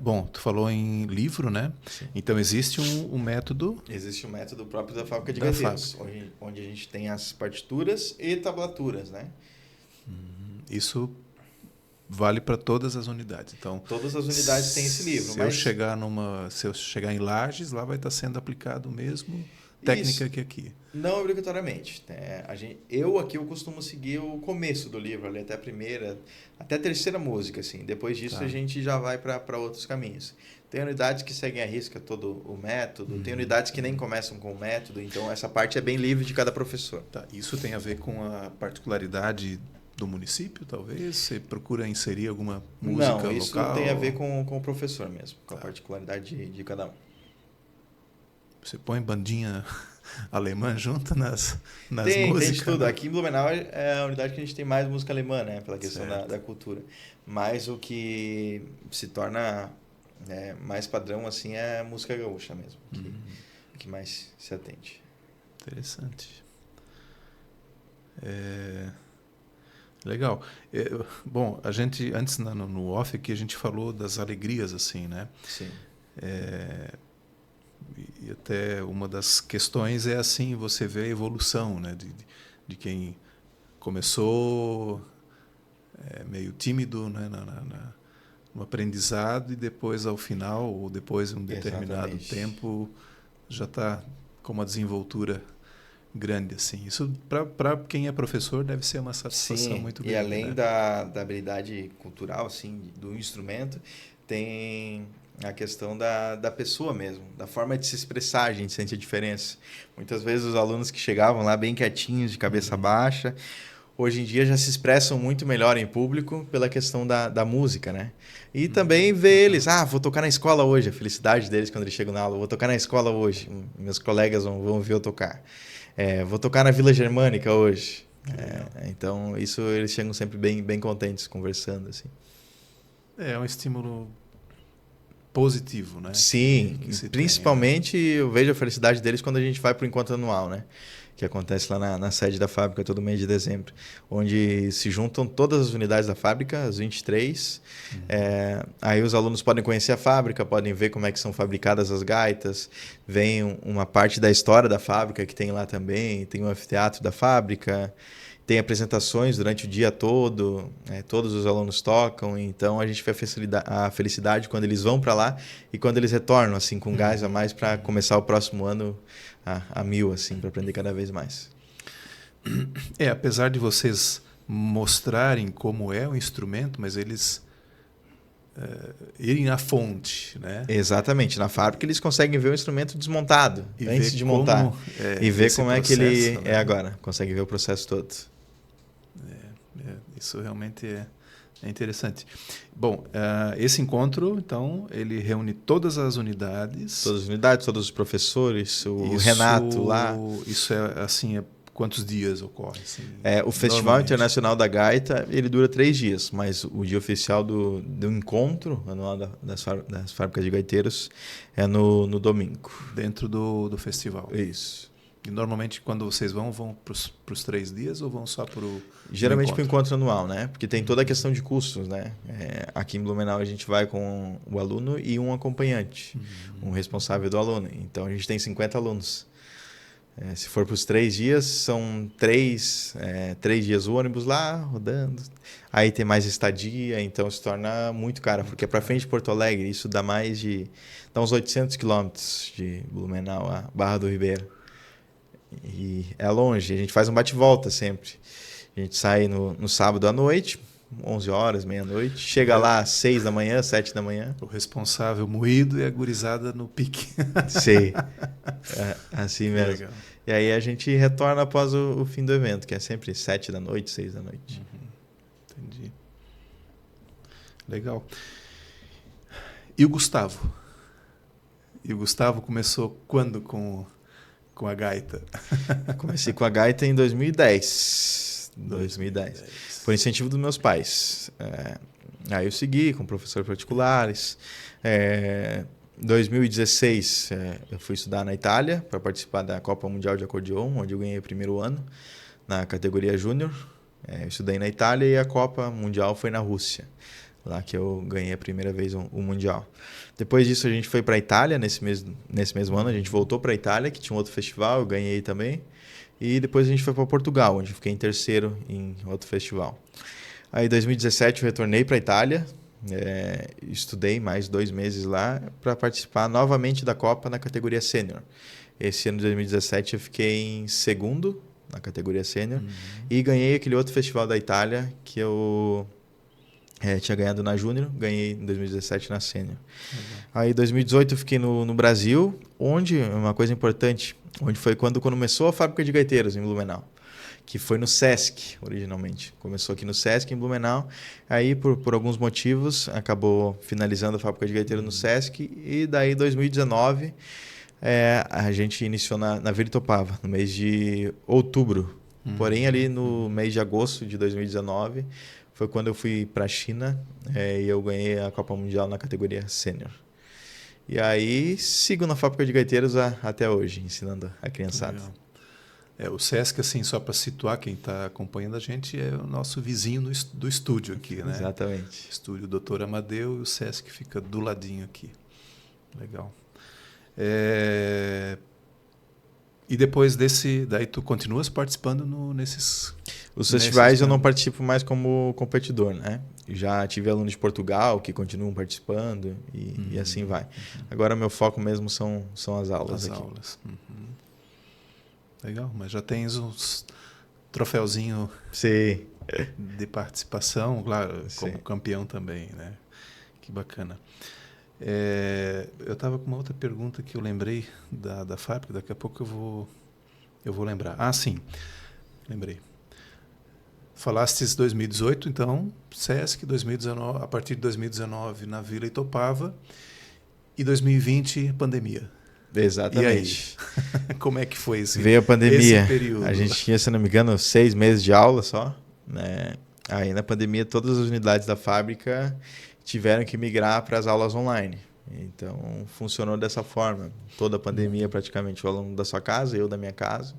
Bom, tu falou em livro, né? Sim. Então existe um método... Existe um método próprio da fábrica de gaiteiros, onde a gente tem as partituras e tablaturas, né? Isso vale para todas as unidades. Então, todas as unidades têm esse livro. Se eu chegar em Lages, lá vai estar sendo aplicado o mesmo técnica Isso. que aqui. Não obrigatoriamente. Eu costumo seguir o começo do livro, ali, até a terceira música. Assim. Depois disso a gente já vai para outros caminhos. Tem unidades que seguem à risca todo o método, tem unidades que nem começam com o método, então essa parte é bem livre de cada professor. Tá. Isso tem a ver com a particularidade do município, talvez? Você procura inserir alguma música local? Não, isso tem a ver com o professor mesmo, com a particularidade de cada um. Você põe bandinha alemã junto nas músicas? Tem de tudo. Aqui em Blumenau é a unidade que a gente tem mais música alemã, né? Pela questão da cultura. Mas o que se torna mais padrão assim é a música gaúcha mesmo, que mais se atende. Interessante. Legal. Bom, a gente antes no off aqui a gente falou das alegrias assim, né? Sim. E até uma das questões é assim, você vê a evolução, né, de quem começou meio tímido, né, no aprendizado e depois ao final, ou depois de um determinado tempo, já está com uma desenvoltura grande. Assim. Isso, para quem é professor, deve ser uma satisfação muito grande. E além, né? da habilidade cultural, assim, do instrumento, tem a questão da pessoa mesmo, da forma de se expressar, a gente sente a diferença. Muitas vezes os alunos que chegavam lá bem quietinhos, de cabeça baixa, hoje em dia já se expressam muito melhor em público pela questão da música, né? E também ver eles, vou tocar na escola hoje, a felicidade deles quando eles chegam na aula, vou tocar na escola hoje, meus colegas vão ver eu tocar. Vou tocar na Vila Germânica hoje. Então, isso eles chegam sempre bem contentes, conversando, assim. É um estímulo positivo, né? Sim, Que se principalmente eu vejo a felicidade deles quando a gente vai para o encontro anual, né? Que acontece lá na sede da fábrica todo mês de dezembro, onde se juntam todas as unidades da fábrica, as 23. Aí os alunos podem conhecer a fábrica, podem ver como é que são fabricadas as gaitas, vem uma parte da história da fábrica que tem lá também, tem o anfiteatro da fábrica, tem apresentações durante o dia todo, todos os alunos tocam, então a gente vê a felicidade quando eles vão para lá e quando eles retornam, assim, com gás a mais para começar o próximo ano a mil, assim, para aprender cada vez mais. Apesar de vocês mostrarem como é o instrumento, mas eles irem à fonte, né? Exatamente. Na fábrica eles conseguem ver o instrumento desmontado E antes de montar. E ver como é que ele né? é agora. Consegue ver o processo todo. Isso realmente é interessante. Bom, esse encontro, então, ele reúne todas as unidades. Todas as unidades, todos os professores, o Renato lá. Isso é assim, quantos dias ocorre? Assim, o Festival Internacional da Gaita, ele dura 3 dias, mas o dia oficial do encontro anual das fábricas de gaiteiros é no domingo. Dentro do festival. Isso. E normalmente quando vocês vão para os 3 dias ou vão só para o Geralmente para o encontro anual, né? Porque tem toda a questão de custos, né? Aqui em Blumenau a gente vai com o aluno e um acompanhante, um responsável do aluno. Então a gente tem 50 alunos. Se for para os 3 dias, são 3 dias o ônibus lá, rodando. Aí tem mais estadia, então se torna muito caro, porque é para frente de Porto Alegre, isso dá uns 800 quilômetros de Blumenau a Barra do Ribeiro. E é longe, a gente faz um bate-volta sempre. A gente sai no sábado à noite, 11 horas, meia-noite, chega lá às 6 da manhã, 7 da manhã. O responsável moído e a gurizada no pique. Sei, assim mesmo. Legal. E aí a gente retorna após o fim do evento, que é sempre 7 da noite, 6 da noite. Entendi. Legal. E o Gustavo? E o Gustavo começou quando com a gaita? Comecei com a gaita em 2010. Por incentivo dos meus pais. Aí eu segui com professores particulares. Em 2016 eu fui estudar na Itália para participar da Copa Mundial de Acordeon, onde eu ganhei o primeiro ano na categoria Júnior. Eu estudei na Itália e a Copa Mundial foi na Rússia, lá que eu ganhei a primeira vez o Mundial. Depois disso a gente foi para a Itália, nesse mesmo ano a gente voltou para a Itália, que tinha um outro festival, eu ganhei também. E depois a gente foi para Portugal, onde eu fiquei em terceiro em outro festival. Aí em 2017 eu retornei para a Itália, estudei mais 2 meses lá para participar novamente da Copa na categoria Sênior. Esse ano de 2017 eu fiquei em segundo na categoria Sênior e ganhei aquele outro festival da Itália que eu tinha ganhado na Júnior, ganhei em 2017 na Sênior. Aí em 2018 eu fiquei no Brasil, onde, uma coisa importante, onde foi quando começou a fábrica de gaiteiros em Blumenau, que foi no Sesc originalmente. Começou aqui no Sesc em Blumenau, aí por alguns motivos acabou finalizando a fábrica de gaiteiros no Sesc e daí em 2019 a gente iniciou na Vila Itopava, no mês de outubro. Porém ali no mês de agosto de 2019 foi quando eu fui para a China e eu ganhei a Copa Mundial na categoria Sênior. E aí sigo na fábrica de gaiteiros até hoje, ensinando a criançada. O Sesc, assim, só para situar quem está acompanhando a gente, é o nosso vizinho do estúdio aqui, né? Exatamente. Estúdio Dr. Amadeu e o Sesc fica do ladinho aqui. Legal. E depois daí tu continuas participando nesses... Os festivais eu não participo mais como competidor, né? Já tive alunos de Portugal que continuam participando e assim vai. Agora meu foco mesmo são as aulas aqui. Legal, mas já tens uns troféuzinho Sim. de participação, claro, como Sim. campeão também, né? Que bacana. Eu estava com uma outra pergunta que eu lembrei da fábrica, daqui a pouco eu vou lembrar. Ah, sim, lembrei. Falastes 2018, então, Sesc, 2019, a partir de 2019 na Vila Itopava e 2020, pandemia. Exatamente. E aí? Como é que foi esse Veio a pandemia. Esse período? A gente tinha, se não me engano, 6 meses de aula só, né? Aí na pandemia todas as unidades da fábrica tiveram que migrar para as aulas online. Então, funcionou dessa forma. Toda a pandemia, praticamente, o aluno da sua casa, eu da minha casa,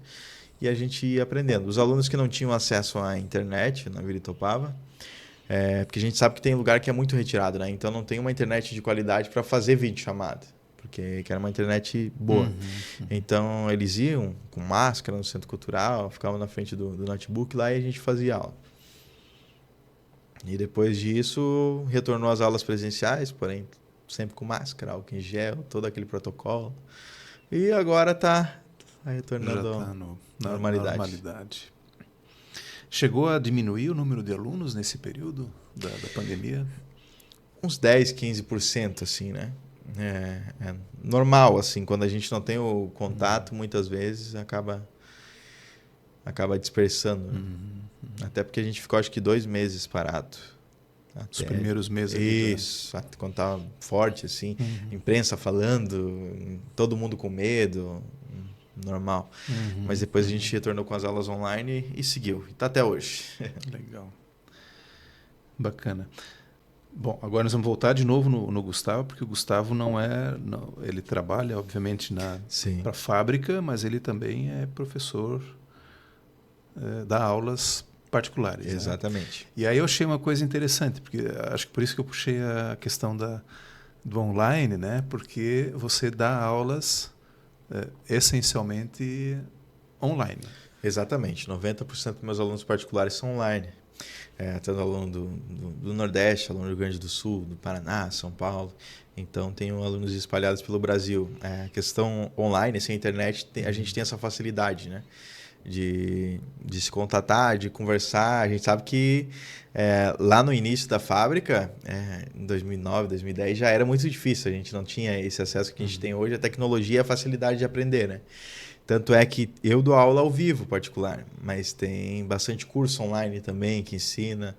e a gente ia aprendendo. Os alunos que não tinham acesso à internet, na Vila Itopava, porque a gente sabe que tem lugar que é muito retirado, né? Então, não tem uma internet de qualidade para fazer videochamada, porque era uma internet boa. Então, eles iam com máscara no centro cultural, ficavam na frente do notebook lá e a gente fazia aula. E depois disso, retornou às aulas presenciais, porém sempre com máscara, álcool em gel, todo aquele protocolo. E agora está retornando à normalidade. Chegou a diminuir o número de alunos nesse período da pandemia? Uns 10, 15%, assim, né? É normal, assim, quando a gente não tem o contato, muitas vezes acaba dispersando. Né? Até porque a gente ficou, acho que 2 meses parado. Os primeiros meses. Isso, quando estava forte, assim, imprensa falando, todo mundo com medo, normal. Mas depois a gente retornou com as aulas online e seguiu. E está até hoje. Legal. Bacana. Bom, agora nós vamos voltar de novo no Gustavo, porque o Gustavo ele trabalha, obviamente, para a fábrica, mas ele também é professor, dá aulas particulares. Exatamente. Né? E aí eu achei uma coisa interessante, porque acho que por isso que eu puxei a questão do online, né? Porque você dá aulas essencialmente online. Exatamente. 90% dos meus alunos particulares são online. Tanto aluno do Nordeste, aluno do Rio Grande do Sul, do Paraná, São Paulo. Então, tenho alunos espalhados pelo Brasil. A questão online, sem internet, a gente tem essa facilidade, né? De se contatar, de conversar. A gente sabe que lá no início da fábrica, em 2009, 2010, já era muito difícil. A gente não tinha esse acesso que a gente tem hoje, a tecnologia e a facilidade de aprender, né? Tanto é que eu dou aula ao vivo particular, mas tem bastante curso online também que ensina.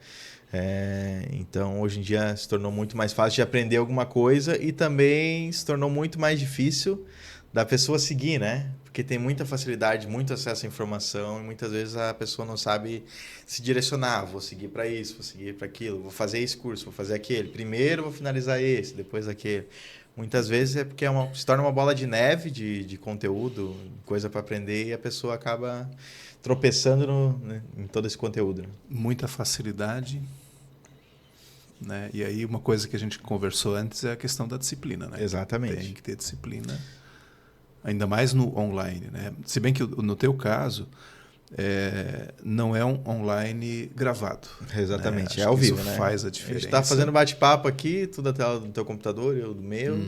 Então, hoje em dia, se tornou muito mais fácil de aprender alguma coisa e também se tornou muito mais difícil da pessoa seguir, né? Porque tem muita facilidade, muito acesso à informação e muitas vezes a pessoa não sabe se direcionar. Vou seguir para isso, vou seguir para aquilo, vou fazer esse curso, vou fazer aquele. Primeiro vou finalizar esse, depois aquele. Muitas vezes é porque se torna uma bola de neve de conteúdo, coisa para aprender e a pessoa acaba tropeçando em todo esse conteúdo. Né? Muita facilidade. Né? E aí uma coisa que a gente conversou antes é a questão da disciplina. Né? Exatamente. Tem que ter disciplina. Ainda mais no online, né? Se bem que no teu caso não é um online gravado. Exatamente, né? É ao vivo, isso né? Faz a diferença. A gente está fazendo bate-papo aqui, tudo da tela do teu computador, eu do meu,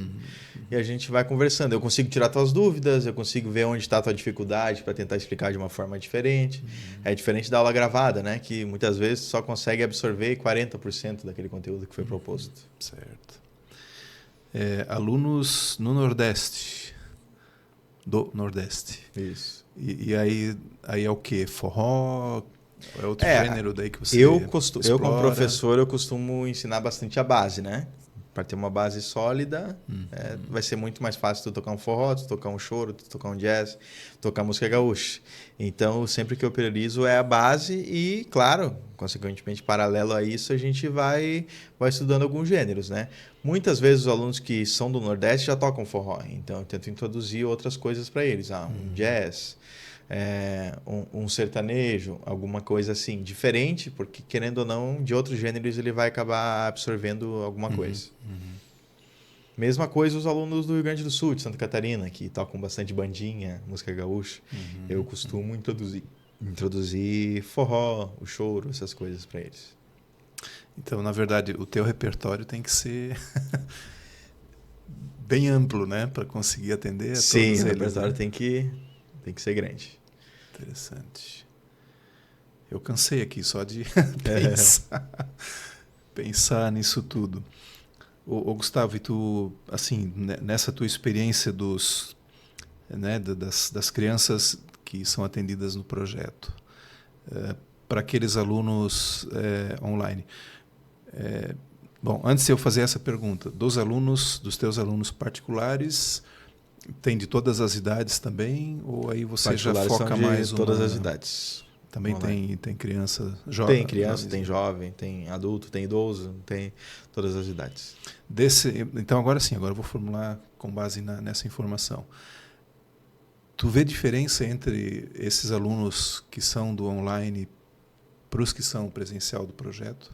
e a gente vai conversando. Eu consigo tirar tuas dúvidas, eu consigo ver onde está a tua dificuldade para tentar explicar de uma forma diferente. É diferente da aula gravada, né? Que muitas vezes só consegue absorver 40% daquele conteúdo que foi proposto. Certo. Alunos no Nordeste. Do Nordeste. Isso. E aí é o quê? Forró? É outro gênero daí que você Eu, como professor, eu costumo ensinar bastante a base, né? Para ter uma base sólida, vai ser muito mais fácil tu tocar um forró, tu tocar um choro, tu tocar um jazz, tocar música gaúcha. Então, sempre que eu priorizo é a base e, claro, consequentemente, paralelo a isso, a gente vai estudando alguns gêneros, né? Muitas vezes os alunos que são do Nordeste já tocam forró, então eu tento introduzir outras coisas para eles. Um jazz, um sertanejo, alguma coisa assim, diferente, porque querendo ou não, de outros gêneros ele vai acabar absorvendo alguma coisa. Mesma coisa os alunos do Rio Grande do Sul, de Santa Catarina, que tocam bastante bandinha, música gaúcha. Eu costumo introduzir forró, o choro, essas coisas para eles. Então, na verdade, o teu repertório tem que ser bem amplo, né? Para conseguir atender a todos eles. Sim, o repertório tem que ser grande. Interessante. Eu cansei aqui só de pensar nisso tudo. Ô, Gustavo, e tu, assim, nessa tua experiência das crianças que são atendidas no projeto, para aqueles alunos online, bom, antes de eu fazer essa pergunta, dos teus alunos particulares, tem de todas as idades também? Ou aí você já foca mais todas as idades. Também online. tem criança jovem? Tem criança, tem jovem, tem adulto, tem idoso, tem todas as idades. Então, agora sim, agora eu vou formular com base nessa informação. Tu vê diferença entre esses alunos que são do online para os que são presencial do projeto?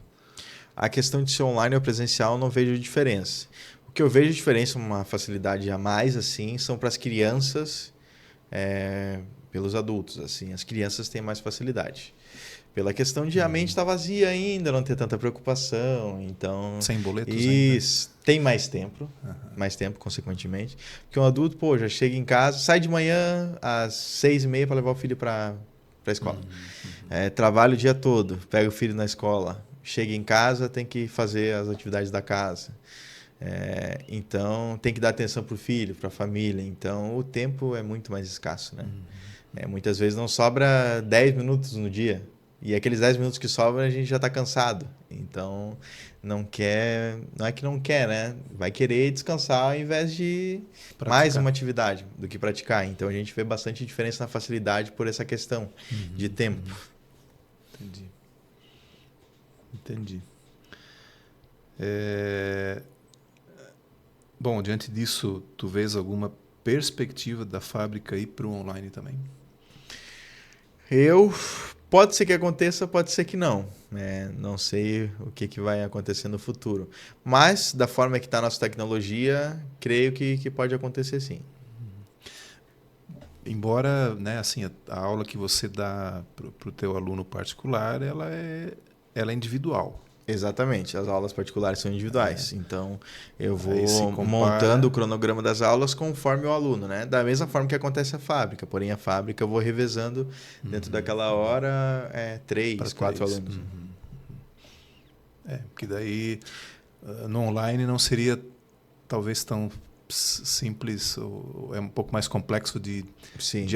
A questão de ser online ou presencial, eu não vejo diferença. O que eu vejo diferença, uma facilidade a mais, assim, são para as crianças, pelos adultos. Assim, as crianças têm mais facilidade. Pela questão de a mente estar vazia ainda, não ter tanta preocupação. Então, sem boletos isso ainda. Tem mais tempo, consequentemente. Porque um adulto, pô, já chega em casa, sai de manhã às 6h30 para levar o filho para a escola. Trabalha o dia todo, pega o filho na escola. Chega em casa, tem que fazer as atividades da casa. Então, tem que dar atenção para o filho, para a família. Então, o tempo é muito mais escasso, né? Muitas vezes não sobra 10 minutos no dia. E aqueles 10 minutos que sobram, a gente já está cansado. Então, não é que não quer, né? Vai querer descansar ao invés de praticar mais uma atividade do que praticar. Então, a gente vê bastante diferença na facilidade por essa questão de tempo. Entendi. Bom, diante disso, tu vês alguma perspectiva da fábrica ir para o online também? Pode ser que aconteça, pode ser que não. Não sei o que vai acontecer no futuro. Mas, da forma que está a nossa tecnologia, creio que pode acontecer sim. Embora, né, assim, a aula que você dá para o teu aluno particular, ela é individual. Exatamente, as aulas particulares são individuais. Então, eu vou montando o cronograma das aulas conforme o aluno, né? Da mesma forma que acontece a fábrica. Porém, a fábrica eu vou revezando dentro daquela hora 3, 4 alunos. Porque daí no online não seria talvez tão simples, ou é um pouco mais complexo de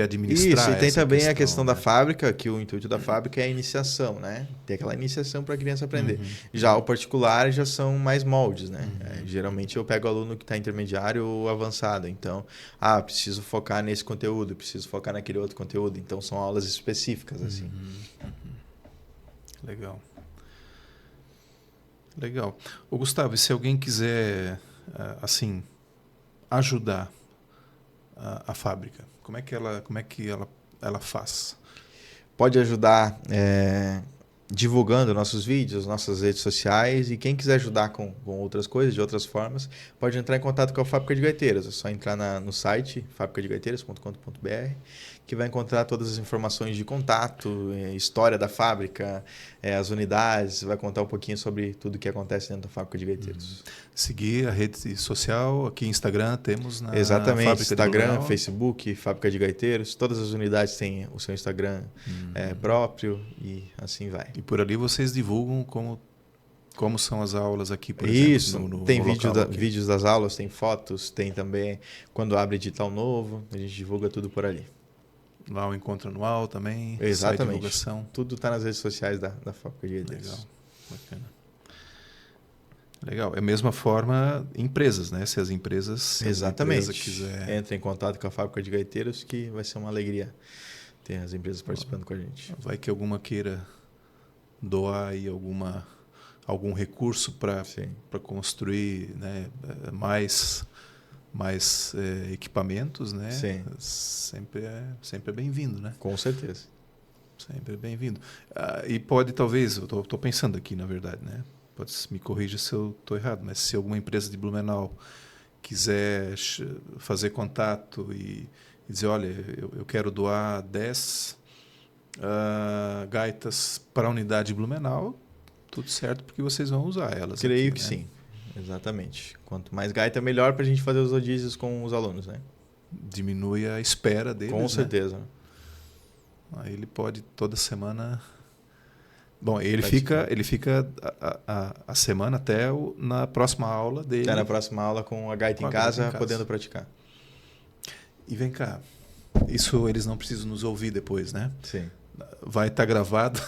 administrar. Isso, e tem também a questão da fábrica, que o intuito da fábrica é a iniciação, né? Tem aquela iniciação para a criança aprender. Já o particular já são mais moldes, né? Geralmente eu pego o aluno que está intermediário ou avançado. Então, preciso focar nesse conteúdo, preciso focar naquele outro conteúdo. Então, são aulas específicas, assim. Legal. Ô, Gustavo, e se alguém quiser, assim, ajudar a fábrica, como é que ela faz? Pode ajudar divulgando nossos vídeos, nossas redes sociais, e quem quiser ajudar com outras coisas, de outras formas, pode entrar em contato com a Fábrica de Gaiteiras. É só entrar no site fabricadegaiteiras.com.br, que vai encontrar todas as informações de contato, história da fábrica, as unidades, vai contar um pouquinho sobre tudo que acontece dentro da Fábrica de Gaiteiros. Seguir a rede social, aqui Instagram temos na Exatamente, Fábrica Instagram, Facebook, Fábrica de Gaiteiros, todas as unidades têm o seu Instagram próprio e assim vai. E por ali vocês divulgam como são as aulas aqui, por Isso, exemplo? tem vídeos das aulas, tem fotos, tem também quando abre edital novo, a gente divulga tudo por ali. Lá o encontro anual também, exatamente, divulgação. Tudo está nas redes sociais da Fábrica de Gaiteiros. Legal, bacana. Legal, é a mesma forma empresas, né? Se as empresas quiser... Entra em contato com a Fábrica de Gaiteiros, que vai ser uma alegria ter as empresas participando com a gente. Vai que alguma queira doar aí algum recurso para construir, né, mais equipamentos, né? Sim. Sempre é bem-vindo, né? Com certeza. Sempre é bem-vindo. E pode, talvez, eu estou pensando aqui, na verdade, né? Me corrija se eu estou errado, mas se alguma empresa de Blumenau quiser fazer contato e dizer, olha, eu quero doar 10 gaitas para a unidade de Blumenau, tudo certo, porque vocês vão usar elas. Creio aqui, que né? sim, exatamente. Quanto mais gaita, melhor para a gente fazer os rodízios com os alunos, né? Diminui a espera deles. Com certeza. Né? Aí ele pode toda semana... Bom, ele fica a semana até na próxima aula dele. Até na próxima aula com a gaita em casa, podendo praticar. E vem cá, isso eles não precisam nos ouvir depois, né? Sim. Vai estar gravado.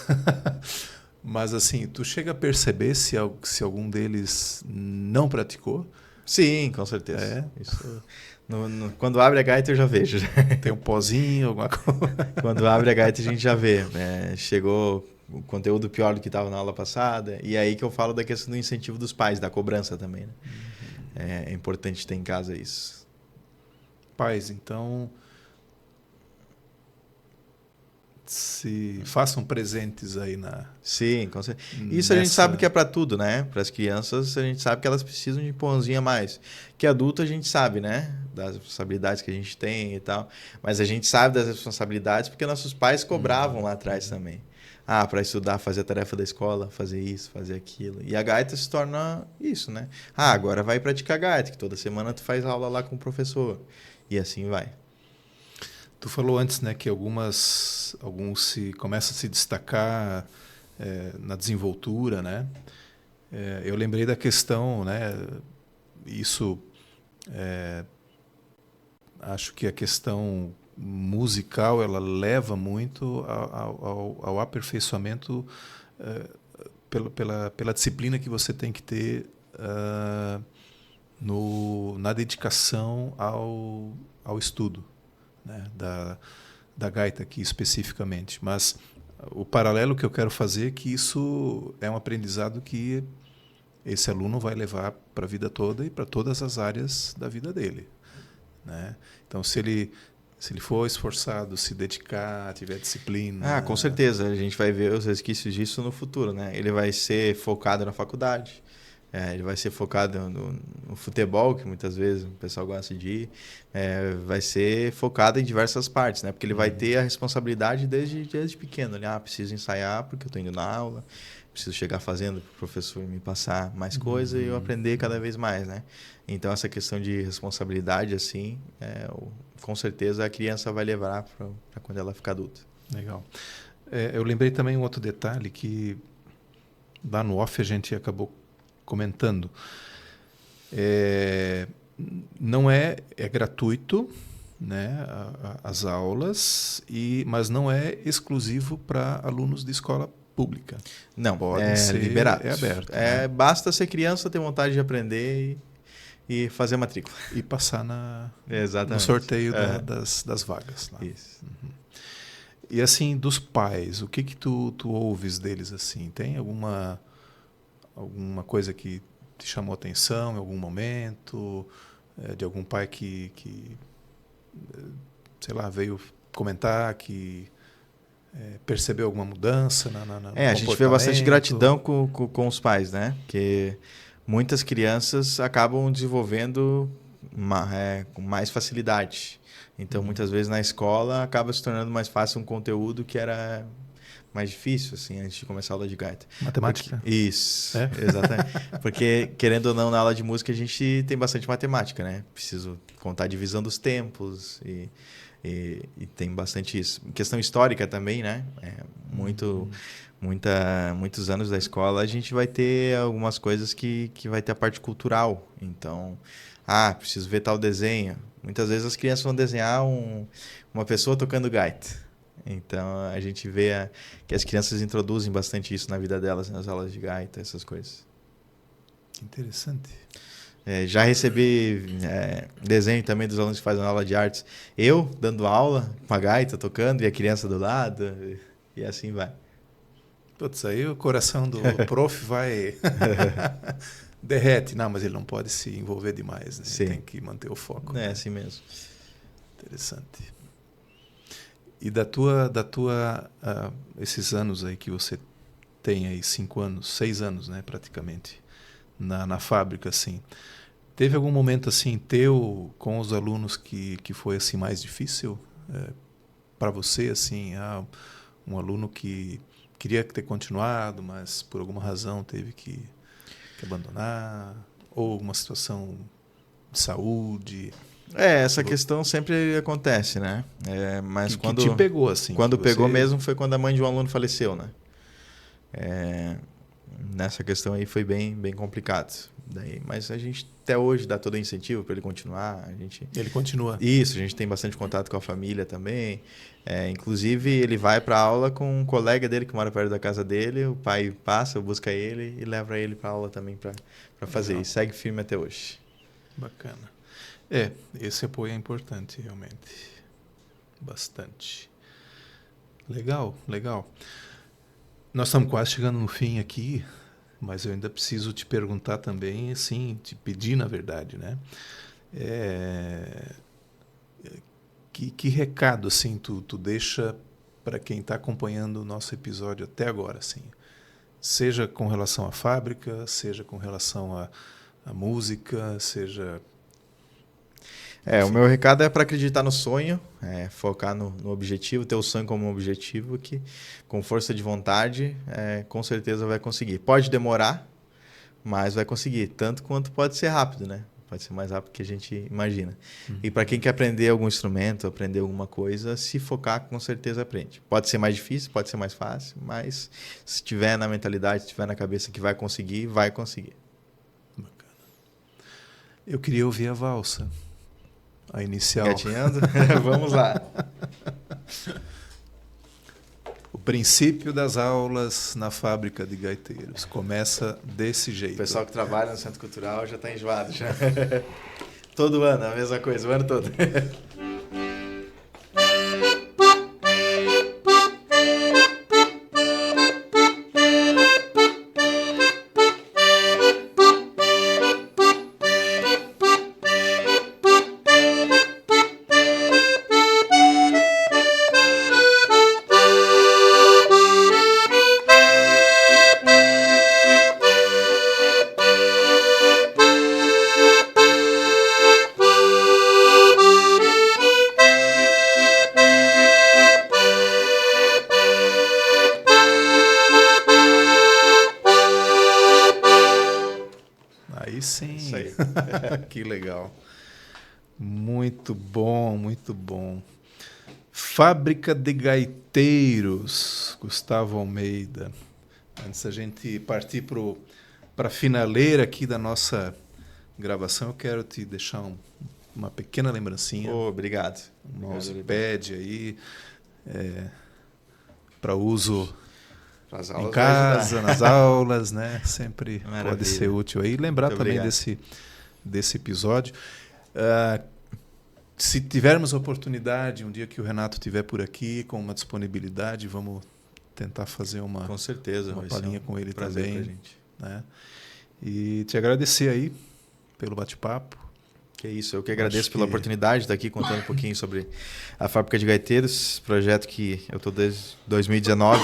Mas assim, tu chega a perceber se algum deles não praticou? Sim, com certeza. Isso Quando abre a gaita eu já vejo. Tem um pozinho, alguma coisa? Quando abre a gaita a gente já vê. Chegou o conteúdo pior do que estava na aula passada. E aí que eu falo da questão do incentivo dos pais, da cobrança também. Né? É importante ter em casa isso. Pais, então, se façam presentes aí Sim, com certeza. Isso a gente sabe que é para tudo, né? Para as crianças, a gente sabe que elas precisam de empurrãozinho a mais. Que adulto a gente sabe, né? Das responsabilidades que a gente tem e tal. Mas a gente sabe das responsabilidades porque nossos pais cobravam lá atrás também. Para estudar, fazer a tarefa da escola, fazer isso, fazer aquilo. E a gaita se torna isso, né? Agora vai praticar gaita, que toda semana tu faz aula lá com o professor. E assim vai. Tu falou antes, né, que alguns começam a se destacar na desenvoltura, né? Eu lembrei da questão, né? Isso, acho que a questão musical ela leva muito ao aperfeiçoamento pela disciplina que você tem que ter na dedicação ao estudo, né, da gaita aqui especificamente. Mas o paralelo que eu quero fazer é que isso é um aprendizado que esse aluno vai levar para a vida toda e para todas as áreas da vida dele, né? Então, se ele for esforçado, se dedicar, tiver disciplina... Com certeza. A gente vai ver os resquícios disso no futuro, né? Ele vai ser focado na faculdade. Ele vai ser focado no futebol, que muitas vezes o pessoal gosta de ir. Vai ser focado em diversas partes, né? Porque ele vai ter a responsabilidade desde pequeno. Ele, preciso ensaiar porque eu estou indo na aula, preciso chegar fazendo para o professor me passar mais coisa e eu aprender cada vez mais, né? Então, essa questão de responsabilidade, assim, com certeza a criança vai levar para quando ela ficar adulta. Legal. Eu lembrei também um outro detalhe que lá no off a gente acabou comentando. Não é gratuito, né, as aulas, mas não é exclusivo para alunos de escola pública. Não, pode ser liberado. É aberto. Né? Basta ser criança, ter vontade de aprender e fazer a matrícula. E passar no sorteio das vagas. Lá. Isso. Uhum. E assim, dos pais, o que tu ouves deles assim? Tem alguma coisa que te chamou atenção em algum momento? De algum pai que sei lá, veio comentar que percebeu alguma mudança no a gente vê bastante gratidão com os pais, né? Porque muitas crianças acabam desenvolvendo com mais facilidade. Então, muitas vezes na escola acaba se tornando mais fácil um conteúdo que era mais difícil, assim, antes de começar a aula de gaita. Matemática? Isso, exatamente. Porque, querendo ou não, na aula de música a gente tem bastante matemática, né? Preciso contar a divisão dos tempos e tem bastante isso. Questão histórica também, né? Muitos anos da escola a gente vai ter algumas coisas que vai ter a parte cultural. Então, preciso ver tal desenho. Muitas vezes as crianças vão desenhar uma pessoa tocando gaita. Então, a gente vê que as crianças introduzem bastante isso na vida delas, nas aulas de gaita, essas coisas. Interessante. Já recebi desenho também dos alunos que fazem aula de artes. Eu dando aula, com a gaita tocando e a criança do lado, e assim vai. Putz, aí o coração do prof vai... derrete. Não, mas ele não pode se envolver demais, né? Tem que manter o foco. É, né? Assim mesmo. Interessante. E esses anos aí que você tem aí, 5 anos, 6 anos, né, praticamente, na fábrica, assim, teve algum momento assim teu com os alunos que foi assim mais difícil para você, assim, um aluno que queria ter continuado, mas por alguma razão teve que abandonar, ou alguma situação de saúde? Essa questão sempre acontece, né? Mas que te pegou, assim? Quando pegou mesmo foi quando a mãe de um aluno faleceu, né? Nessa questão aí foi bem, bem complicado. Mas a gente até hoje dá todo o incentivo para ele continuar. Ele continua? Isso, a gente tem bastante contato com a família também. Inclusive, ele vai para aula com um colega dele que mora perto da casa dele. O pai passa, busca ele e leva ele para aula também para fazer. E segue firme até hoje. Bacana. Esse apoio é importante, realmente. Bastante. Legal, legal. Nós estamos quase chegando no fim aqui, mas eu ainda preciso te perguntar também, assim, te pedir, na verdade, né? É, que recado, assim, tu deixa para quem está acompanhando o nosso episódio até agora, assim? Seja com relação à fábrica, seja com relação à música, seja... O meu recado é para acreditar no sonho, focar no objetivo, ter o sonho como objetivo, que com força de vontade, com certeza vai conseguir. Pode demorar, mas vai conseguir, tanto quanto pode ser rápido, né? Pode ser mais rápido que a gente imagina. E para quem quer aprender algum instrumento, aprender alguma coisa, se focar, com certeza aprende. Pode ser mais difícil, pode ser mais fácil, mas se tiver na mentalidade, se tiver na cabeça que vai conseguir, vai conseguir. Bacana. Eu queria ouvir a valsa. A inicial. Engatinhando? Vamos lá. O princípio das aulas na fábrica de gaiteiros começa desse jeito. O pessoal que trabalha no Centro Cultural já está enjoado. Já. Todo ano, a mesma coisa, o ano todo. Aí sim. Isso aí. Que legal. Muito bom, muito bom. Fábrica de Gaiteiros, Gustavo Almeida. Antes da gente partir para a finaleira aqui da nossa gravação, eu quero te deixar uma pequena lembrancinha. Obrigado. Um mousepad aí, para uso em casa, nas aulas, né? Sempre Maravilha. Pode ser útil aí. Lembrar Muito também obrigado. desse episódio. Se tivermos oportunidade, um dia que o Renato estiver por aqui, com uma disponibilidade, vamos tentar fazer Com certeza, uma vai palhinha ser com ele prazer também. pra gente. Né? E te agradecer aí pelo bate-papo. Que isso, eu que agradeço pela que- oportunidade de estar aqui contando um pouquinho sobre a Fábrica de Gaiteiros, projeto que eu estou desde 2019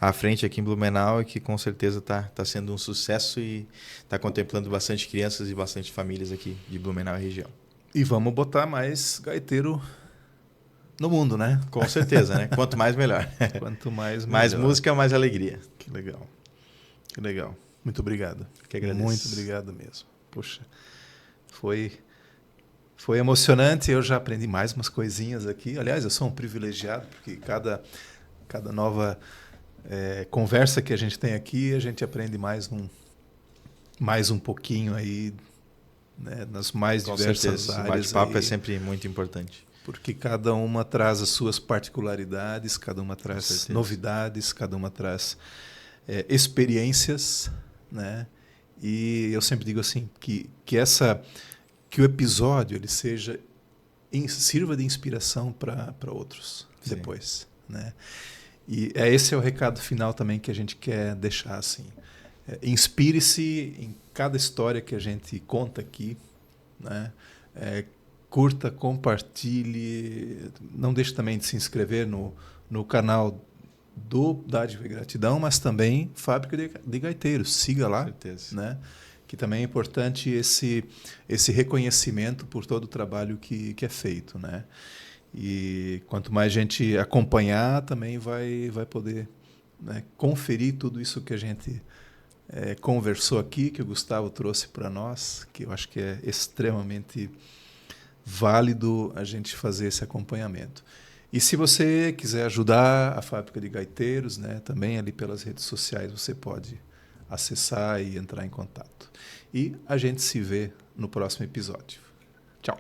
à frente aqui em Blumenau e que com certeza está sendo um sucesso e está contemplando bastante crianças e bastante famílias aqui de Blumenau e região. E vamos botar mais gaiteiro no mundo, né? Com certeza, né? Quanto mais, melhor. Quanto mais, Mais melhor. música, mais alegria. Que legal. Que legal. Muito obrigado. Que agradeço. Muito obrigado mesmo. Puxa, foi emocionante. Eu já aprendi mais umas coisinhas aqui. Aliás, eu sou um privilegiado, porque cada nova conversa que a gente tem aqui, a gente aprende mais um pouquinho aí, né, nas mais Com diversas certeza. O áreas. bate-papo aí, é sempre muito importante. porque cada uma traz as suas particularidades, cada uma traz certeza. novidades, cada uma traz experiências, né? E eu sempre digo assim que o episódio ele sirva de inspiração para outros. Sim. Depois, né? E esse é o recado final também que a gente quer deixar assim. Inspire-se em cada história que a gente conta aqui, né? Curta, compartilhe, não deixe também de se inscrever no canal do Dádiva e Gratidão, mas também Fábrica de Gaiteiros. Siga Com lá, certeza. né? Que também é importante esse reconhecimento por todo o trabalho que é feito, né? E quanto mais gente acompanhar, também vai poder, né, conferir tudo isso que a gente conversou aqui, que o Gustavo trouxe para nós, que eu acho que é extremamente válido a gente fazer esse acompanhamento. E se você quiser ajudar a Fábrica de Gaiteiros, né, também ali pelas redes sociais você pode acessar e entrar em contato. E a gente se vê no próximo episódio. Tchau.